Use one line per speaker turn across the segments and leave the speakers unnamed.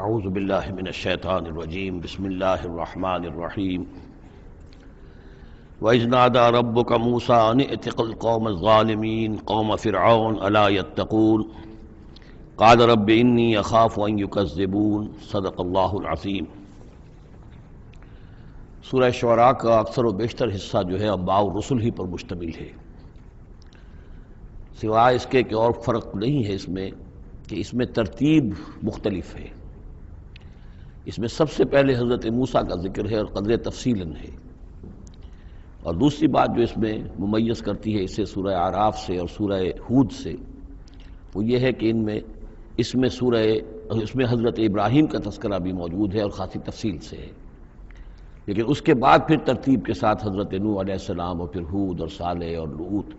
اعوذ باللہ من الشیطان الرجیم بسم اللہ الرحمن الرحیم وَإِذْ نَادَى رَبُّكَ مُوسَىٰ أَنِ ائْتِ الْقَوْمَ الظَّالِمِينَ قَوْمَ فِرْعَوْنَ أَلَا يَتَّقُونَ قَالَ رَبِّ إِنِّي أَخَافُ أَن يُكَذِّبُونَ صدق اللہ العظیم۔ سورہ شعراء کا اکثر و بیشتر حصہ جو ہے انباء الرسل ہی پر مشتمل ہے، سوائے اس کے کہ اور فرق نہیں ہے اس میں کہ اس میں ترتیب مختلف ہے۔ اس میں سب سے پہلے حضرت موسیٰ کا ذکر ہے اور قدر تفصیلاً ہے، اور دوسری بات جو اس میں ممیز کرتی ہے اسے سورہ اعراف سے اور سورہ ہود سے، وہ یہ ہے کہ اس میں حضرت ابراہیم کا تذکرہ بھی موجود ہے اور خاصی تفصیل سے ہے، لیکن اس کے بعد پھر ترتیب کے ساتھ حضرت نوح علیہ السلام اور پھر ہود اور صالح اور لوط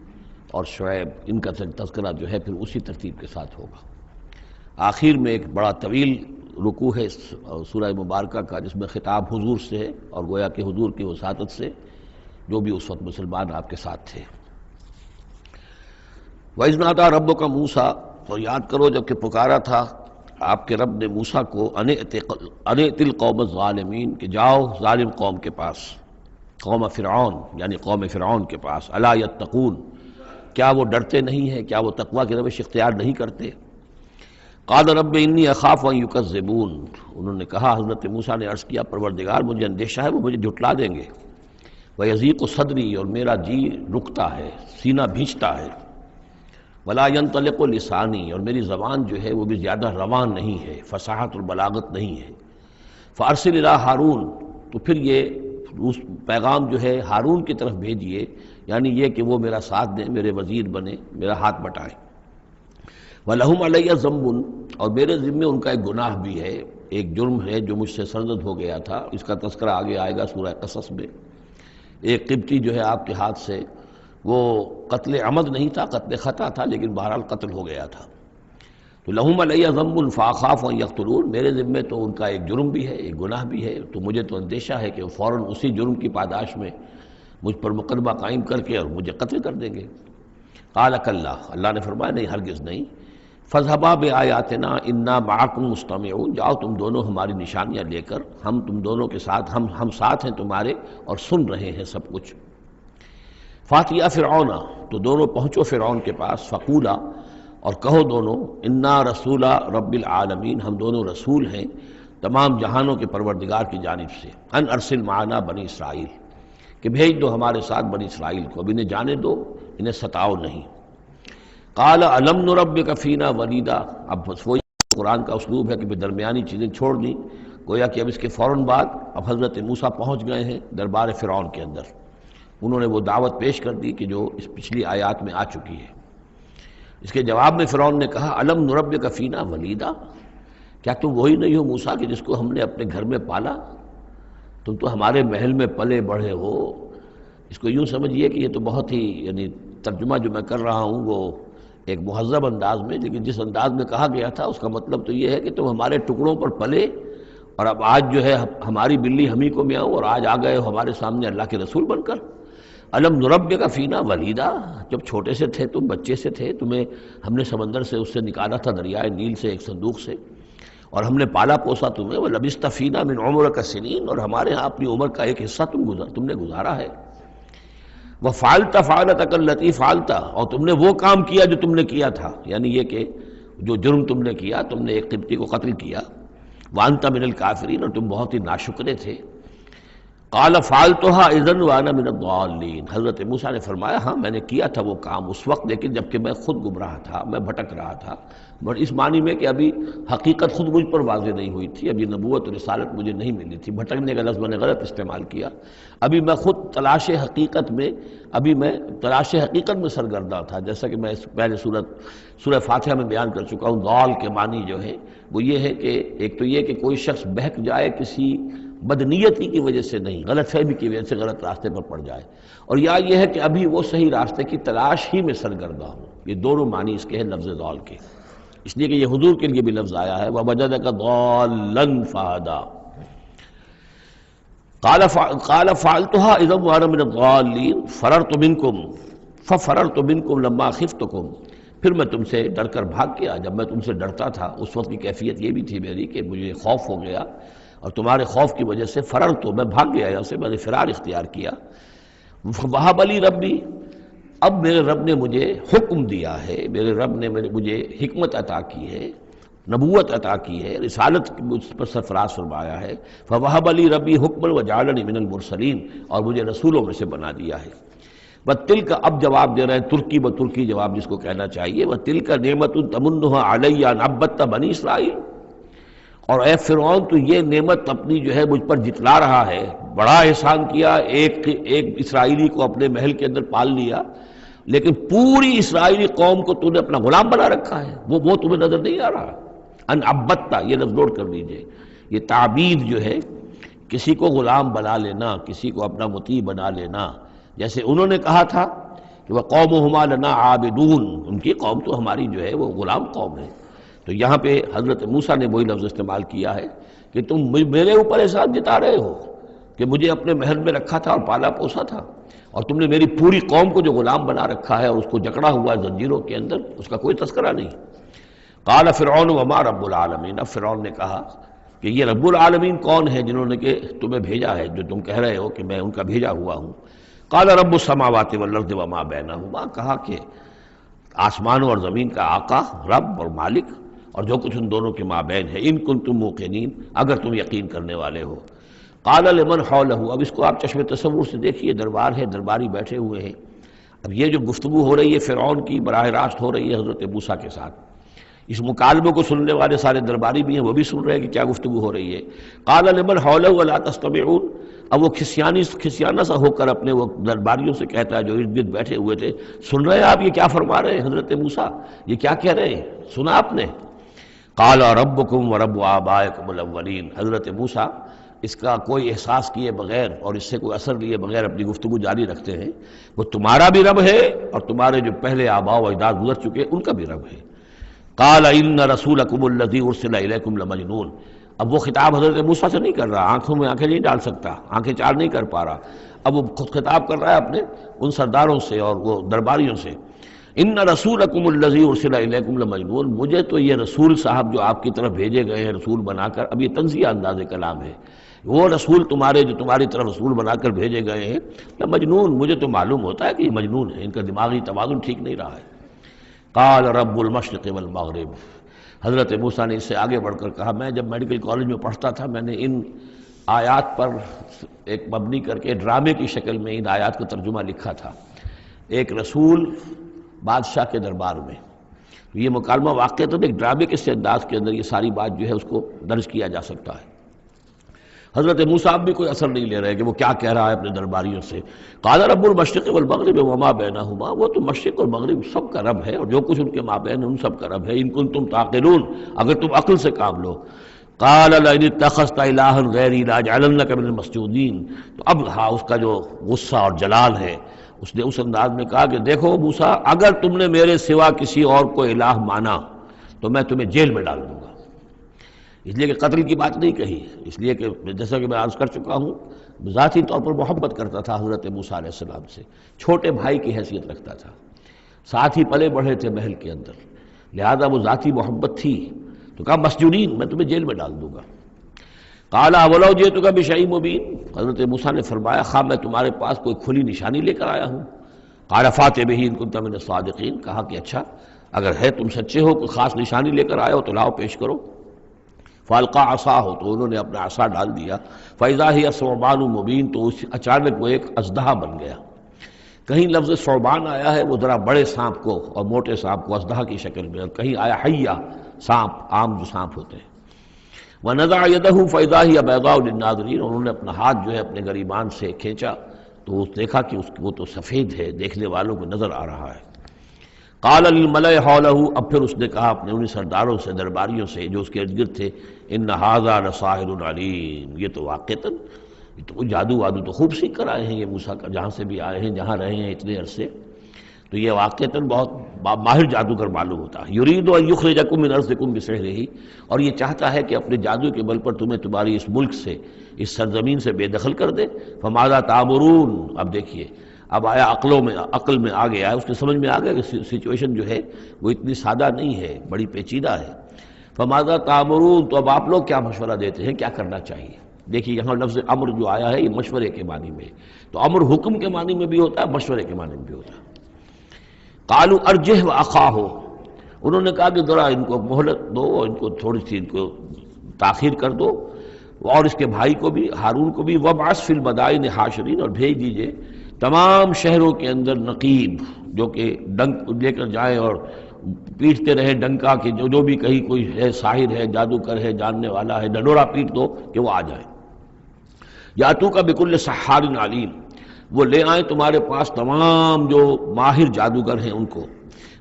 اور شعیب، ان کا تذکرہ جو ہے پھر اسی ترتیب کے ساتھ ہوگا۔ آخر میں ایک بڑا طویل رکوع ہے سورہ مبارکہ کا، جس میں خطاب حضور سے ہے اور گویا کہ حضور کی وساطت سے جو بھی اس وقت مسلمان آپ کے ساتھ تھے۔ وَإِذْ نَادَىٰ رَبُّكَ مُوسَىٰ، اور یاد کرو جب کہ پکارا تھا آپ کے رب نے موسیٰ کو أَنِ ائْتِ الْقَوْمَ الظَّالِمِينَ، کہ جاؤ ظالم قوم کے پاس، قوم فرعون یعنی قوم فرعون کے پاس، أَلَا يَتَّقُونَ، کیا وہ ڈرتے نہیں ہیں، کیا وہ تقویٰ کی روش اختیار نہیں کرتے؟ قال رب انی اخاف ان یکذبون، انہوں نے کہا، حضرت موسیٰ نے عرض کیا، پروردگار مجھے اندیشہ ہے وہ مجھے جھٹلا دیں گے، ویضیق صدری، اور میرا جی رکتا ہے، سینہ بھینچتا ہے، ولا ینطلق لسانی، اور میری زبان جو ہے وہ بھی زیادہ رواں نہیں ہے، فصاحت اور بلاغت نہیں ہے، فارسل الی ہارون، تو پھر یہ پیغام جو ہے ہارون کی طرف بھیجیے، یعنی یہ کہ وہ میرا ساتھ دیں، میرے وزیر بنے، میرا ہاتھ بٹائیں۔ وَلَهُمْ عَلَيَّ ذَنْبٌ، اور میرے ذمے ان کا ایک گناہ بھی ہے، ایک جرم ہے جو مجھ سے سرزد ہو گیا تھا، اس کا تذکرہ آگے آئے گا سورہ قصص میں۔ ایک قبطی جو ہے آپ کے ہاتھ سے، وہ قتل عمد نہیں تھا، قتل خطا تھا، لیکن بہرحال قتل ہو گیا تھا۔ تو لَهُمْ عَلَيَّ ذَنْبٌ فَأَخَافُ أَن يَقْتُلُونِ، میرے ذمے تو ان کا ایک جرم بھی ہے، ایک گناہ بھی ہے، تو مجھے تو اندیشہ ہے کہ وہ فوراً اسی جرم کی پاداش میں مجھ پر مقدمہ قائم کر کے اور مجھے قتل کر دیں گے۔ قال کلا، اللہ نے فرمایا نہیں، ہرگز نہیں، فاذهبا بآیاتنا انا معکم مستمعون، جاؤ تم دونوں ہماری نشانیاں لے کر، ہم تم دونوں کے ساتھ، ہم ساتھ ہیں تمہارے اور سن رہے ہیں سب کچھ۔ فاتیا فرعون، تو دونوں پہنچو فرعون کے پاس، فقولا، اور کہو دونوں، انا رسول رب العالمین، ہم دونوں رسول ہیں تمام جہانوں کے پروردگار کی جانب سے، ان ارسل معنا بنی اسرائیل، کہ بھیج دو ہمارے ساتھ بنی اسرائیل کو، اب انہیں جانے دو، انہیں ستاؤ نہیں۔ قال الم نربک فینا ولیدا، اب وہی قرآن کا اسلوب ہے کہ درمیانی چیزیں چھوڑ دیں، گویا کہ اب اس کے فوراً بعد اب حضرت موسیٰ پہنچ گئے ہیں دربار فرعون کے اندر، انہوں نے وہ دعوت پیش کر دی کہ جو اس پچھلی آیات میں آ چکی ہے۔ اس کے جواب میں فرعون نے کہا، الم نربک فینا ولیدا، کیا تم وہی نہیں ہو موسیٰ کہ جس کو ہم نے اپنے گھر میں پالا؟ تم تو ہمارے محل میں پلے بڑھے ہو۔ اس کو یوں سمجھیے کہ یہ تو بہت ہی، یعنی ترجمہ جو میں کر رہا ہوں وہ ایک مہذب انداز میں، لیکن جس انداز میں کہا گیا تھا اس کا مطلب تو یہ ہے کہ تم ہمارے ٹکڑوں پر پلے، اور اب آج جو ہے ہماری بلی ہم ہی کو میاؤں، اور آج آ گئے ہو ہمارے سامنے اللہ کے رسول بن کر۔ الم نربک فینا ولیدا، جب چھوٹے سے تھے تم، بچے سے تھے، تمہیں ہم نے سمندر سے اس سے نکالا تھا، دریائے نیل سے، ایک صندوق سے، اور ہم نے پالا پوسا تمہیں، وَلَبِثْتَ فِينَا مِنْ عُمُرِكَ سِنِينَ، اور ہمارے ہاں اپنی عمر کا ایک حصہ تم نے گزارا ہے۔ وَفَعَلْتَ فَعَلَتَكَ الَّتِي فَعَلْتَ، اور تم نے وہ کام کیا جو تم نے کیا تھا، یعنی یہ کہ جو جرم تم نے کیا، تم نے ایک قبطی کو قتل کیا، وَأَنْتَ مِنَ الْكَافِرِينَ، اور تم بہت ہی ناشکرے تھے۔ قَالَ فَعَلْتُهَا إِذًا وَأَنَا مِنَ الضَّالِّينَ، حضرت موسیٰ نے فرمایا، ہاں میں نے کیا تھا وہ کام اس وقت، لیکن جبکہ میں خود گمراہ تھا، میں بھٹک رہا تھا، بٹ اس معنی میں کہ ابھی حقیقت خود مجھ پر واضح نہیں ہوئی تھی، ابھی نبوت اور رسالت مجھے نہیں ملی تھی، بھٹکنے کا لفظ میں نے غلط استعمال کیا، ابھی میں خود تلاش حقیقت میں سرگرداں تھا، جیسا کہ میں اس پہلے سورہ فاتحہ میں بیان کر چکا ہوں۔ ضال کے معنی جو ہے وہ یہ ہے کہ ایک تو یہ کہ کوئی شخص بہک جائے کسی بدنیتی کی وجہ سے نہیں، غلط فہمی کی وجہ سے غلط راستے پر پڑ جائے، اور یا یہ ہے کہ ابھی وہ صحیح راستے کی تلاش ہی میں سرگرداں ہوں، یہ دونوں معنی اس کے ہیں لفظ ضال کے، اس لیے کہ یہ حضور کے لیے بھی لفظ آیا ہے، وَوَجَدَكَ ضَالًّا فَهَدَىٰ۔ قَالَ فَعَلْتُهَا إِذًا وَأَنَا مِنَ الضَّالِّينَ فَفَرَرْتُ مِنْكُمْ لَمَّا خِفْتُكُمْ، پھر میں تم سے ڈر کر بھاگ گیا. جب میں تم سے ڈرتا تھا اس وقت کی کیفیت یہ بھی تھی میری کہ مجھے خوف ہو گیا، اور تمہارے خوف کی وجہ سے فرر تو میں بھاگ گیا یہاں سے، میں نے فرار اختیار کیا. وہب لی ربی، اب میرے رب نے مجھے حکم دیا ہے، میرے رب نے مجھے حکمت عطا کی ہے، نبوت عطا کی ہے، رسالت مجھ پر سرفراز فرمایا ہے. فوہب لی ربی حکما وجعلنی من المرسلین، اور مجھے رسولوں میں سے بنا دیا ہے. وَتِلْكَ، اب جواب دے رہے ہیں ترکی بترکی جواب جس کو کہنا چاہیے. وَتِلْكَ نِعْمَةٌ تَمُنُّهَا عَلَيَّ أَنْ عَبَّدْتَ بَنِي اسرائیل، اور اے فرعون تو یہ نعمت اپنی جو ہے مجھ پر جتلا رہا ہے، بڑا احسان کیا، ایک اسرائیلی کو اپنے محل کے اندر پال لیا، لیکن پوری اسرائیلی قوم کو تو نے اپنا غلام بنا رکھا ہے، وہ تمہیں نظر نہیں آ رہا. ان عبدتا، یہ لفظ نوٹ کر لیجئے، یہ تعبید جو ہے کسی کو غلام بنا لینا، کسی کو اپنا مطیع بنا لینا. جیسے انہوں نے کہا تھا کہ وَقَوْمُهُمَا لَنَا عَابِدُونَ، ان کی قوم تو ہماری جو ہے وہ غلام قوم ہے. تو یہاں پہ حضرت موسیٰ نے وہی لفظ استعمال کیا ہے کہ تم میرے اوپر احسان جتا رہے ہو کہ مجھے اپنے محل میں رکھا تھا اور پالا پوسا تھا، اور تم نے میری پوری قوم کو جو غلام بنا رکھا ہے اور اس کو جکڑا ہوا ہے زنجیروں کے اندر، اس کا کوئی تذکرہ نہیں. قال فرعون وما رب العالمین، اب فرعون نے کہا کہ یہ رب العالمین کون ہے جنہوں نے کہ تمہیں بھیجا ہے، جو تم کہہ رہے ہو کہ میں ان کا بھیجا ہوا ہوں. قال رب السماوات والارض وما بینہما، کہا کہ آسمانوں اور زمین کا آقا، رب اور مالک، اور جو کچھ ان دونوں کے مابین ہے. ان کنتم موقنین، اگر تم یقین کرنے والے ہو. قال لمن حولہ، اب اس کو آپ چشم تصور سے دیکھیے، دربار ہے، درباری بیٹھے ہوئے ہیں. اب یہ جو گفتگو ہو رہی ہے فرعون کی براہ راست ہو رہی ہے حضرت موسیٰ کے ساتھ. اس مکالمے کو سننے والے سارے درباری بھی ہیں، وہ بھی سن رہے ہیں کہ کیا گفتگو ہو رہی ہے. قال لمن حولہ الا تستمعون، اب وہ کھسیانہ سا ہو کر اپنے وہ درباریوں سے کہتا ہے جو ارد گرد بیٹھے ہوئے تھے، سن رہے ہیں آپ یہ کیا فرما رہے ہیں حضرت موسیٰ، یہ کیا کہہ رہے ہیں، سنا آپ نے؟ قال ربکم ورب آبائکم الاولین، حضرت موسیٰ اس کا کوئی احساس کیے بغیر اور اس سے کوئی اثر لیے بغیر اپنی گفتگو جاری رکھتے ہیں. وہ تمہارا بھی رب ہے اور تمہارے جو پہلے آباء و اجداد گزر چکے ان کا بھی رب ہے. قال ان رسولکم الذی ارسل الیکم لمجنون، اب وہ خطاب حضرت موسیٰ سے نہیں کر رہا، آنکھوں میں آنکھیں نہیں ڈال سکتا، آنکھیں چار نہیں کر پا رہا، اب وہ خود خطاب کر رہا ہے اپنے ان سرداروں سے اور وہ درباریوں سے. ان رسولکم الذی ارسل الیکم لمجنون، مجھے تو یہ رسول صاحب جو آپ کی طرف بھیجے گئے ہیں رسول بنا کر، اب یہ تنزیہ انداز کلام ہے، وہ رسول تمہارے جو تمہاری طرف رسول بنا کر بھیجے گئے ہیں مجنون، مجھے تو معلوم ہوتا ہے کہ یہ مجنون ہے، ان کا دماغی توازن ٹھیک نہیں رہا ہے. قال رب المشرق والمغرب، حضرت موسیٰ نے اس سے آگے بڑھ کر کہا میں جب میڈیکل کالج میں پڑھتا تھا میں نے ان آیات پر ایک مبنی کر کے ڈرامے کی شکل میں ان آیات کا ترجمہ لکھا تھا. ایک رسول بادشاہ کے دربار میں، یہ مکالمہ واقع تو ایک ڈرامے کے انداز کے اندر یہ ساری بات جو ہے اس کو درج کیا جا سکتا ہے. حضرت موسیٰ بھی کوئی اثر نہیں لے رہے کہ وہ کیا کہہ رہا ہے اپنے درباریوں سے. قال رب المشرق والمغرب وما بینہما، وہ تو مشرق اور مغرب سب کا رب ہے اور جو کچھ ان کے مابین ہے ان سب کا رب ہے. ان کنتم تعقلون، اگر تم عقل سے کام لو. قال لئن اتخذت الہا غیری لاجعلنک من المسجونین، تو اب ہاں اس کا جو غصہ اور جلال ہے، اس نے اس انداز میں کہا کہ دیکھو موسیٰ، اگر تم نے میرے سوا کسی اور کو الہ مانا تو میں تمہیں جیل میں ڈال دوں گا. اس لیے کہ قتل کی بات نہیں کہی، اس لیے کہ جیسا کہ میں عرض کر چکا ہوں ذاتی طور پر محبت کرتا تھا حضرت موسیٰ علیہ السلام سے، چھوٹے بھائی کی حیثیت رکھتا تھا، ساتھ ہی پلے بڑھے تھے محل کے اندر، لہذا وہ ذاتی محبت تھی. تو کہا مسجونین، میں تمہیں جیل میں ڈال دوں گا. قال اولو جئتک بشیء مبین، حضرت موسیٰ نے فرمایا خواہ میں تمہارے پاس کوئی کھلی نشانی لے کر آیا ہوں. قال فاتح بہ ان کنت من الصادقین، کہا کہ اچھا اگر ہے تم سچے ہو، کوئی خاص نشانی لے کر آئے ہو تو لاؤ پیش کرو. فالقا عصاہ، تو انہوں نے اپنا عصا ڈال دیا. فاذا ہی ثعبان مبین، تو اچانک وہ ایک اژدہا بن گیا. کہیں لفظ ثعبان آیا ہے وہ ذرا بڑے سانپ کو اور موٹے سانپ کو اژدہا کی شکل میں، اور کہیں آیا حیہ، سانپ، عام جو سانپ ہوتے ہیں. وَنَزَعَ يَدَهُ فَإِذَا هِيَ بَيْضَاءُ لِلنَّاظِرِينَ، انہوں نے اپنا ہاتھ جو ہے اپنے گریبان سے کھینچا تو دیکھا کہ وہ تو سفید ہے، دیکھنے والوں کو نظر آ رہا ہے. قال للملئ حوله، اب پھر اس نے کہا اپنے انہیں سرداروں سے، درباریوں سے جو اس کے ارد گرد تھے، ان ھذا لساحر علیم، یہ تو واقعتاً یہ تو جادو وادو تو خوب سیکھ کر آئے ہیں یہ موسیٰ کا، جہاں سے بھی آئے ہیں، جہاں رہے ہیں اتنے عرصے، تو یہ واقعتاً بہت ماہر جادوگر معلوم ہوتا ہے. یرید ان یخرجکم من ارضکم بسحرہ، اور یہ چاہتا ہے کہ اپنے جادو کے بل پر تمہیں تمہاری اس ملک سے، اس سرزمین سے بے دخل کر دے. فماذا تأمرون، اب دیکھیے اب آیا عقل میں آ گیا ہے، اس کے سمجھ میں آ گیا کہ سچویشن جو ہے وہ اتنی سادہ نہیں ہے، بڑی پیچیدہ ہے۔ فماذا تامرون، تو اب آپ لوگ کیا مشورہ دیتے ہیں، کیا کرنا چاہیے؟ دیکھیے یہاں لفظ امر جو آیا ہے یہ مشورے کے معنی میں، تو امر حکم کے معنی میں بھی ہوتا ہے، مشورے کے معنی میں بھی ہوتا ہے۔ قالوا ارجہ واخاہ، انہوں نے کہا کہ ذرا ان کو مہلت دو، ان کو تھوڑی سی ان کو تاخیر کر دو، اور اس کے بھائی کو بھی، ہارون کو بھی، وابعث فی المدائن حاشرین، اور بھیج دیجئے تمام شہروں کے اندر نقیب جو کہ ڈنک لے کر جائیں اور پیٹتے رہے ڈنکا کہ جو بھی کہیں کوئی ہے ساحر ہے، جادوگر ہے، جاننے والا ہے، ڈنڈورا پیٹ دو کہ وہ آ جائے۔ یاتو کا بکل سحار علیم، وہ لے آئیں تمہارے پاس تمام جو ماہر جادوگر ہیں ان کو۔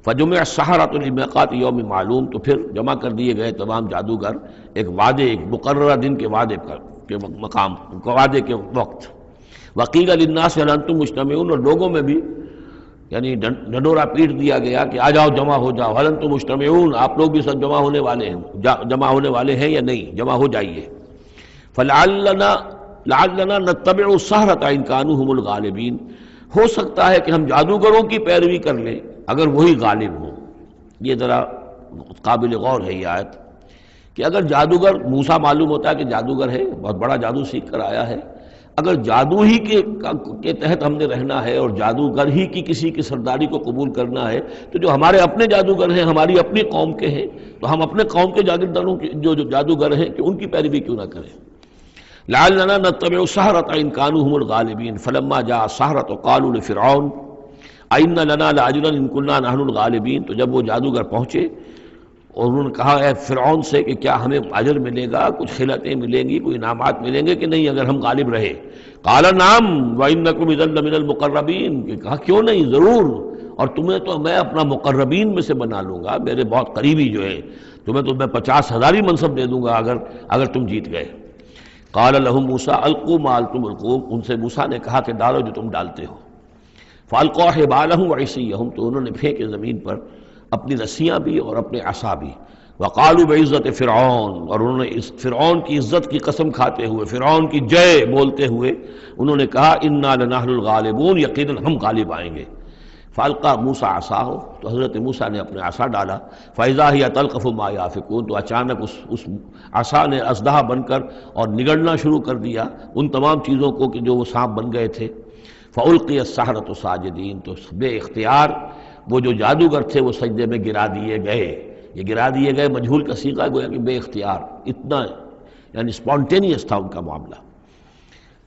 فجمع السحرۃ لمیقات یوم معلوم، تو پھر جمع کر دیے گئے تمام جادوگر ایک وعدے، ایک مقررہ دن کے وعدے کے مقام، وعدے کے وقت۔ وقیل للناس هل انتم مجتمعون، اور لوگوں میں بھی یعنی ڈنڈورا پیٹ دیا گیا کہ آ جاؤ، جمع ہو جاؤ، هل انتم مجتمعون، آپ لوگ بھی سب جمع ہونے والے ہیں یا نہیں، جمع ہو جائیے۔ لعلنا نتبع السحرۃ ان كانوا هم الغالبین، ہو سکتا ہے کہ ہم جادوگروں کی پیروی کر لیں اگر وہی غالب ہوں۔ یہ ذرا قابل غور ہے یہ آیت کہ اگر جادوگر، موسیٰ معلوم ہوتا ہے کہ جادوگر ہے، بہت بڑا جادو سیکھ کر آیا ہے، اگر جادو ہی کے تحت ہم نے رہنا ہے اور جادوگر ہی کی کسی کی سرداری کو قبول کرنا ہے، تو جو ہمارے اپنے جادوگر ہیں، ہماری اپنی قوم کے ہیں، تو ہم اپنے قوم کے جاگیرداروں جو جادوگر ہیں کہ ان کی پیروی کیوں نہ کریں۔ لعلنا نتبع السحرۃ ان كانوا هم الغالبین فلما جاء السحرۃ قالوا لفرعون ائن لنا لاجرا ان كنا نحن الغالبین، تو جب وہ جادوگر پہنچے اور انہوں نے کہا اے فرعون سے کہ کیا ہمیں اجر ملے گا، کچھ خلعتیں ملیں گی، کوئی انعامات ملیں گے کہ نہیں اگر ہم غالب رہے؟ قال نعم وانکم اذا لمن المقربین، کہ کہا کیوں نہیں، ضرور، اور تمہیں تو میں اپنا مقربین میں سے بنا لوں گا، میرے بہت قریبی جو ہے، تمہیں تو میں 50,000 منصب دے دوں گا اگر تم جیت گئے۔ قال لهم موسیٰ القوا ما انتم ملقون، ان سے موسیٰ نے کہا کہ ڈالو جو تم ڈالتے ہو۔ فالقوا حبالهم وعصیهم، تو انہوں نے پھینکے زمین پر اپنی رسیاں بھی اور اپنے عصا بھی۔ وقالوا بعزت فرعون، اور انہوں نے اس فرعون کی عزت کی قسم کھاتے ہوئے، فرعون کی جے بولتے ہوئے انہوں نے کہا انا لنحن الغالبون، یقیناً ہم غالب آئیں گے۔ فالقى موسیٰ عصاہ، تو حضرت موسیٰ نے اپنے عصا ڈالا، فاذا هي تلقف ما يافكون، تو اچانک اس عصا نے اسدحہ بن کر اور نگڑنا شروع کر دیا ان تمام چیزوں کو کہ جو وہ سانپ بن گئے تھے۔ فالقی السحرۃ ساجدین، تو بے اختیار وہ جو جادوگر تھے وہ سجدے میں گرا دیے گئے۔ یہ گرا دیے گئے مجہول کا صیغہ گویا کہ بے اختیار، اتنا یعنی اسپونٹینیس تھا ان کا معاملہ۔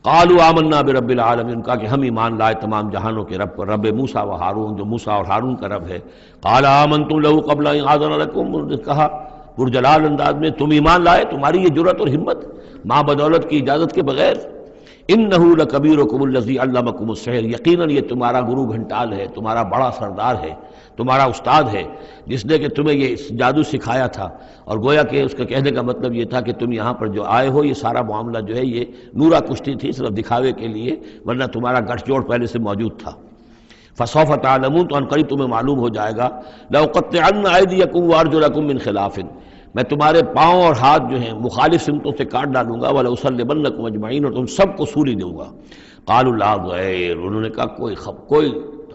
قالوا آمنا برب العالمین، کہا کہ ہم ایمان لائے تمام جہانوں کے رب پر، رب موسیٰ و ہارون، جو موسیٰ اور ہارون کا رب ہے۔ قال آمنتم له قبل ان آذن لكم، انہوں نے کہا پرجلال انداز میں تم ایمان لائے، تمہاری یہ جرأت اور ہمت ماں بدولت کی اجازت کے بغیر۔ انہ لکبیرکم الذی علمکم السحر، یقیناً یہ تمہارا گرو گھنٹال ہے، تمہارا بڑا سردار ہے، تمہارا استاد ہے، جس نے کہ تمہیں یہ جادو سکھایا تھا۔ اور گویا کہ اس کا کہنے کا مطلب یہ تھا کہ تم یہاں پر جو آئے ہو یہ سارا معاملہ جو ہے یہ نورا کشتی تھی، صرف دکھاوے کے لیے، ورنہ تمہارا گٹھ جوڑ پہلے سے موجود تھا۔ فسوف تعلمون، تو ان قریب تمہیں معلوم ہو جائے گا، لأقطعن ایدیکم وارجلکم من خلاف، میں تمہارے پاؤں اور ہاتھ جو ہیں مخالف سمتوں سے کاٹ ڈالوں گا، وَلَأُصَلِّبَنَّكُمْ أَجْمَعِينَ، اور تم سب کو سولی دوں گا۔ قالوا لا ضیر، انہوں نے کہا کوئی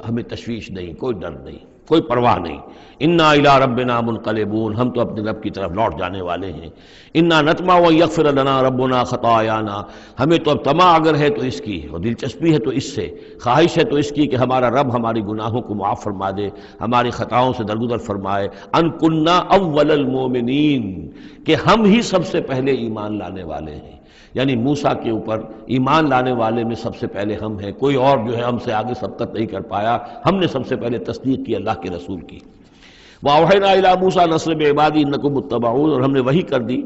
ہمیں تشویش نہیں، کوئی ڈر نہیں، کوئی پرواہ نہیں۔ انا الی ربنا منقلبون، ہم تو اپنے رب کی طرف لوٹ جانے والے ہیں۔ انا نطمع ان یغفر لنا ربنا خطایانا، ہمیں تو اب طمع اگر ہے تو اس کی، اور دلچسپی ہے تو اس سے، خواہش ہے تو اس کی کہ ہمارا رب ہماری گناہوں کو معاف فرما دے، ہماری خطاؤں سے درگزر فرمائے۔ ان کننا اول المؤمنین، کہ ہم ہی سب سے پہلے ایمان لانے والے ہیں، یعنی موسیٰ کے اوپر ایمان لانے والے میں سب سے پہلے ہم ہیں، کوئی اور جو ہے ہم سے آگے سبقت نہیں کر پایا، ہم نے سب سے پہلے تصدیق کی اللہ کے رسول کی۔ وَأَوْحَيْنَا إِلَىٰ مُوسَىٰ نَصْرِ بِعِبَادِي إِنَّكُمْ مُتَّبَعُونَ، اور ہم نے وحی کر دی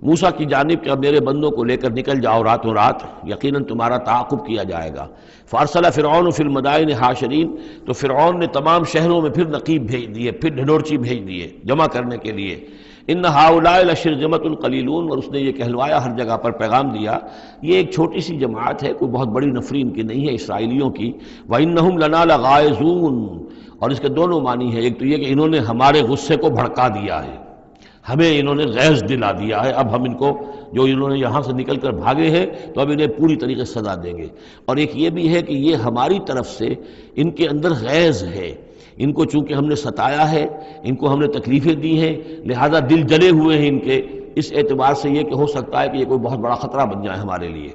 موسیٰ کی جانب کہ اب میرے بندوں کو لے کر نکل جاؤ راتوں رات، یقیناً تمہارا تعاقب کیا جائے گا۔ فَأَرْسَلَ فِرْعَوْنُ فِي الْمَدَائِنِ حَاشِرِينَ، تو فرعون نے تمام شہروں میں پھر نقیب بھیج دیے، پھر ڈھنڈورچی بھیج دیے جمع کرنے کے لیے۔ ان ہؤلاء لشرذمۃ قلیلون، اور اس نے یہ کہلوایا ہر جگہ پر پیغام دیا یہ ایک چھوٹی سی جماعت ہے، کوئی بہت بڑی نفری ان کی نہیں ہے اسرائیلیوں کی۔ وَإِنَّهُمْ لَنَا لَغَائِظُونَ، اور اس کے دونوں معنی ہیں، ایک تو یہ کہ انہوں نے ہمارے غصے کو بھڑکا دیا ہے، ہمیں انہوں نے غیظ دلا دیا ہے، اب ہم ان کو جو انہوں نے یہاں سے نکل کر بھاگے ہیں تو اب انہیں پوری طریقے سے سزا دیں گے۔ اور ایک یہ بھی ہے کہ یہ ہماری طرف سے ان کے اندر غیظ ہے، ان کو چونکہ ہم نے ستایا ہے، ان کو ہم نے تکلیفیں دی ہیں، لہذا دل جلے ہوئے ہیں ان کے، اس اعتبار سے یہ کہ ہو سکتا ہے کہ یہ کوئی بہت بڑا خطرہ بن جائے ہمارے لیے۔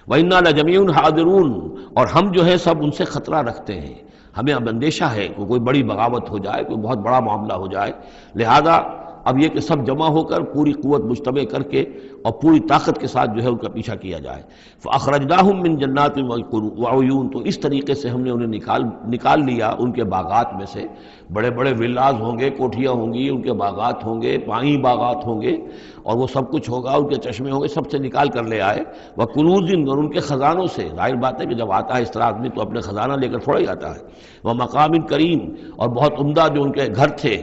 وَإِنَّا لَجَمِيعٌ حَاذِرُونَ، اور ہم جو ہے سب ان سے خطرہ رکھتے ہیں، ہمیں اب اندیشہ ہے کہ کوئی بڑی بغاوت ہو جائے، کوئی بہت بڑا معاملہ ہو جائے، لہذا اب یہ کہ سب جمع ہو کر پوری قوت مجتمع کر کے اور پوری طاقت کے ساتھ جو ہے ان کا پیچھا کیا جائے۔ فَأَخْرَجْنَاهُم مِّن جَنَّاتٍ وَعُيُونٍ، تو اس طریقے سے ہم نے انہیں نکال لیا ان کے باغات میں سے، بڑے بڑے ولاز ہوں گے، کوٹھیاں ہوں گی، ان کے باغات ہوں گے، پانی باغات ہوں گے، اور وہ سب کچھ ہوگا، ان کے چشمے ہوں گے، سب سے نکال کر لے آئے۔ وَكُنُوزٍ، اور ان کے خزانوں سے، ظاہر بات ہے کہ جب آتا ہے اس طرح آدمی تو اپنے خزانہ لے کر تھوڑا ہی آتا ہے۔ وَمَقَامٍ کریم، اور بہت عمدہ جو ان کے گھر تھے،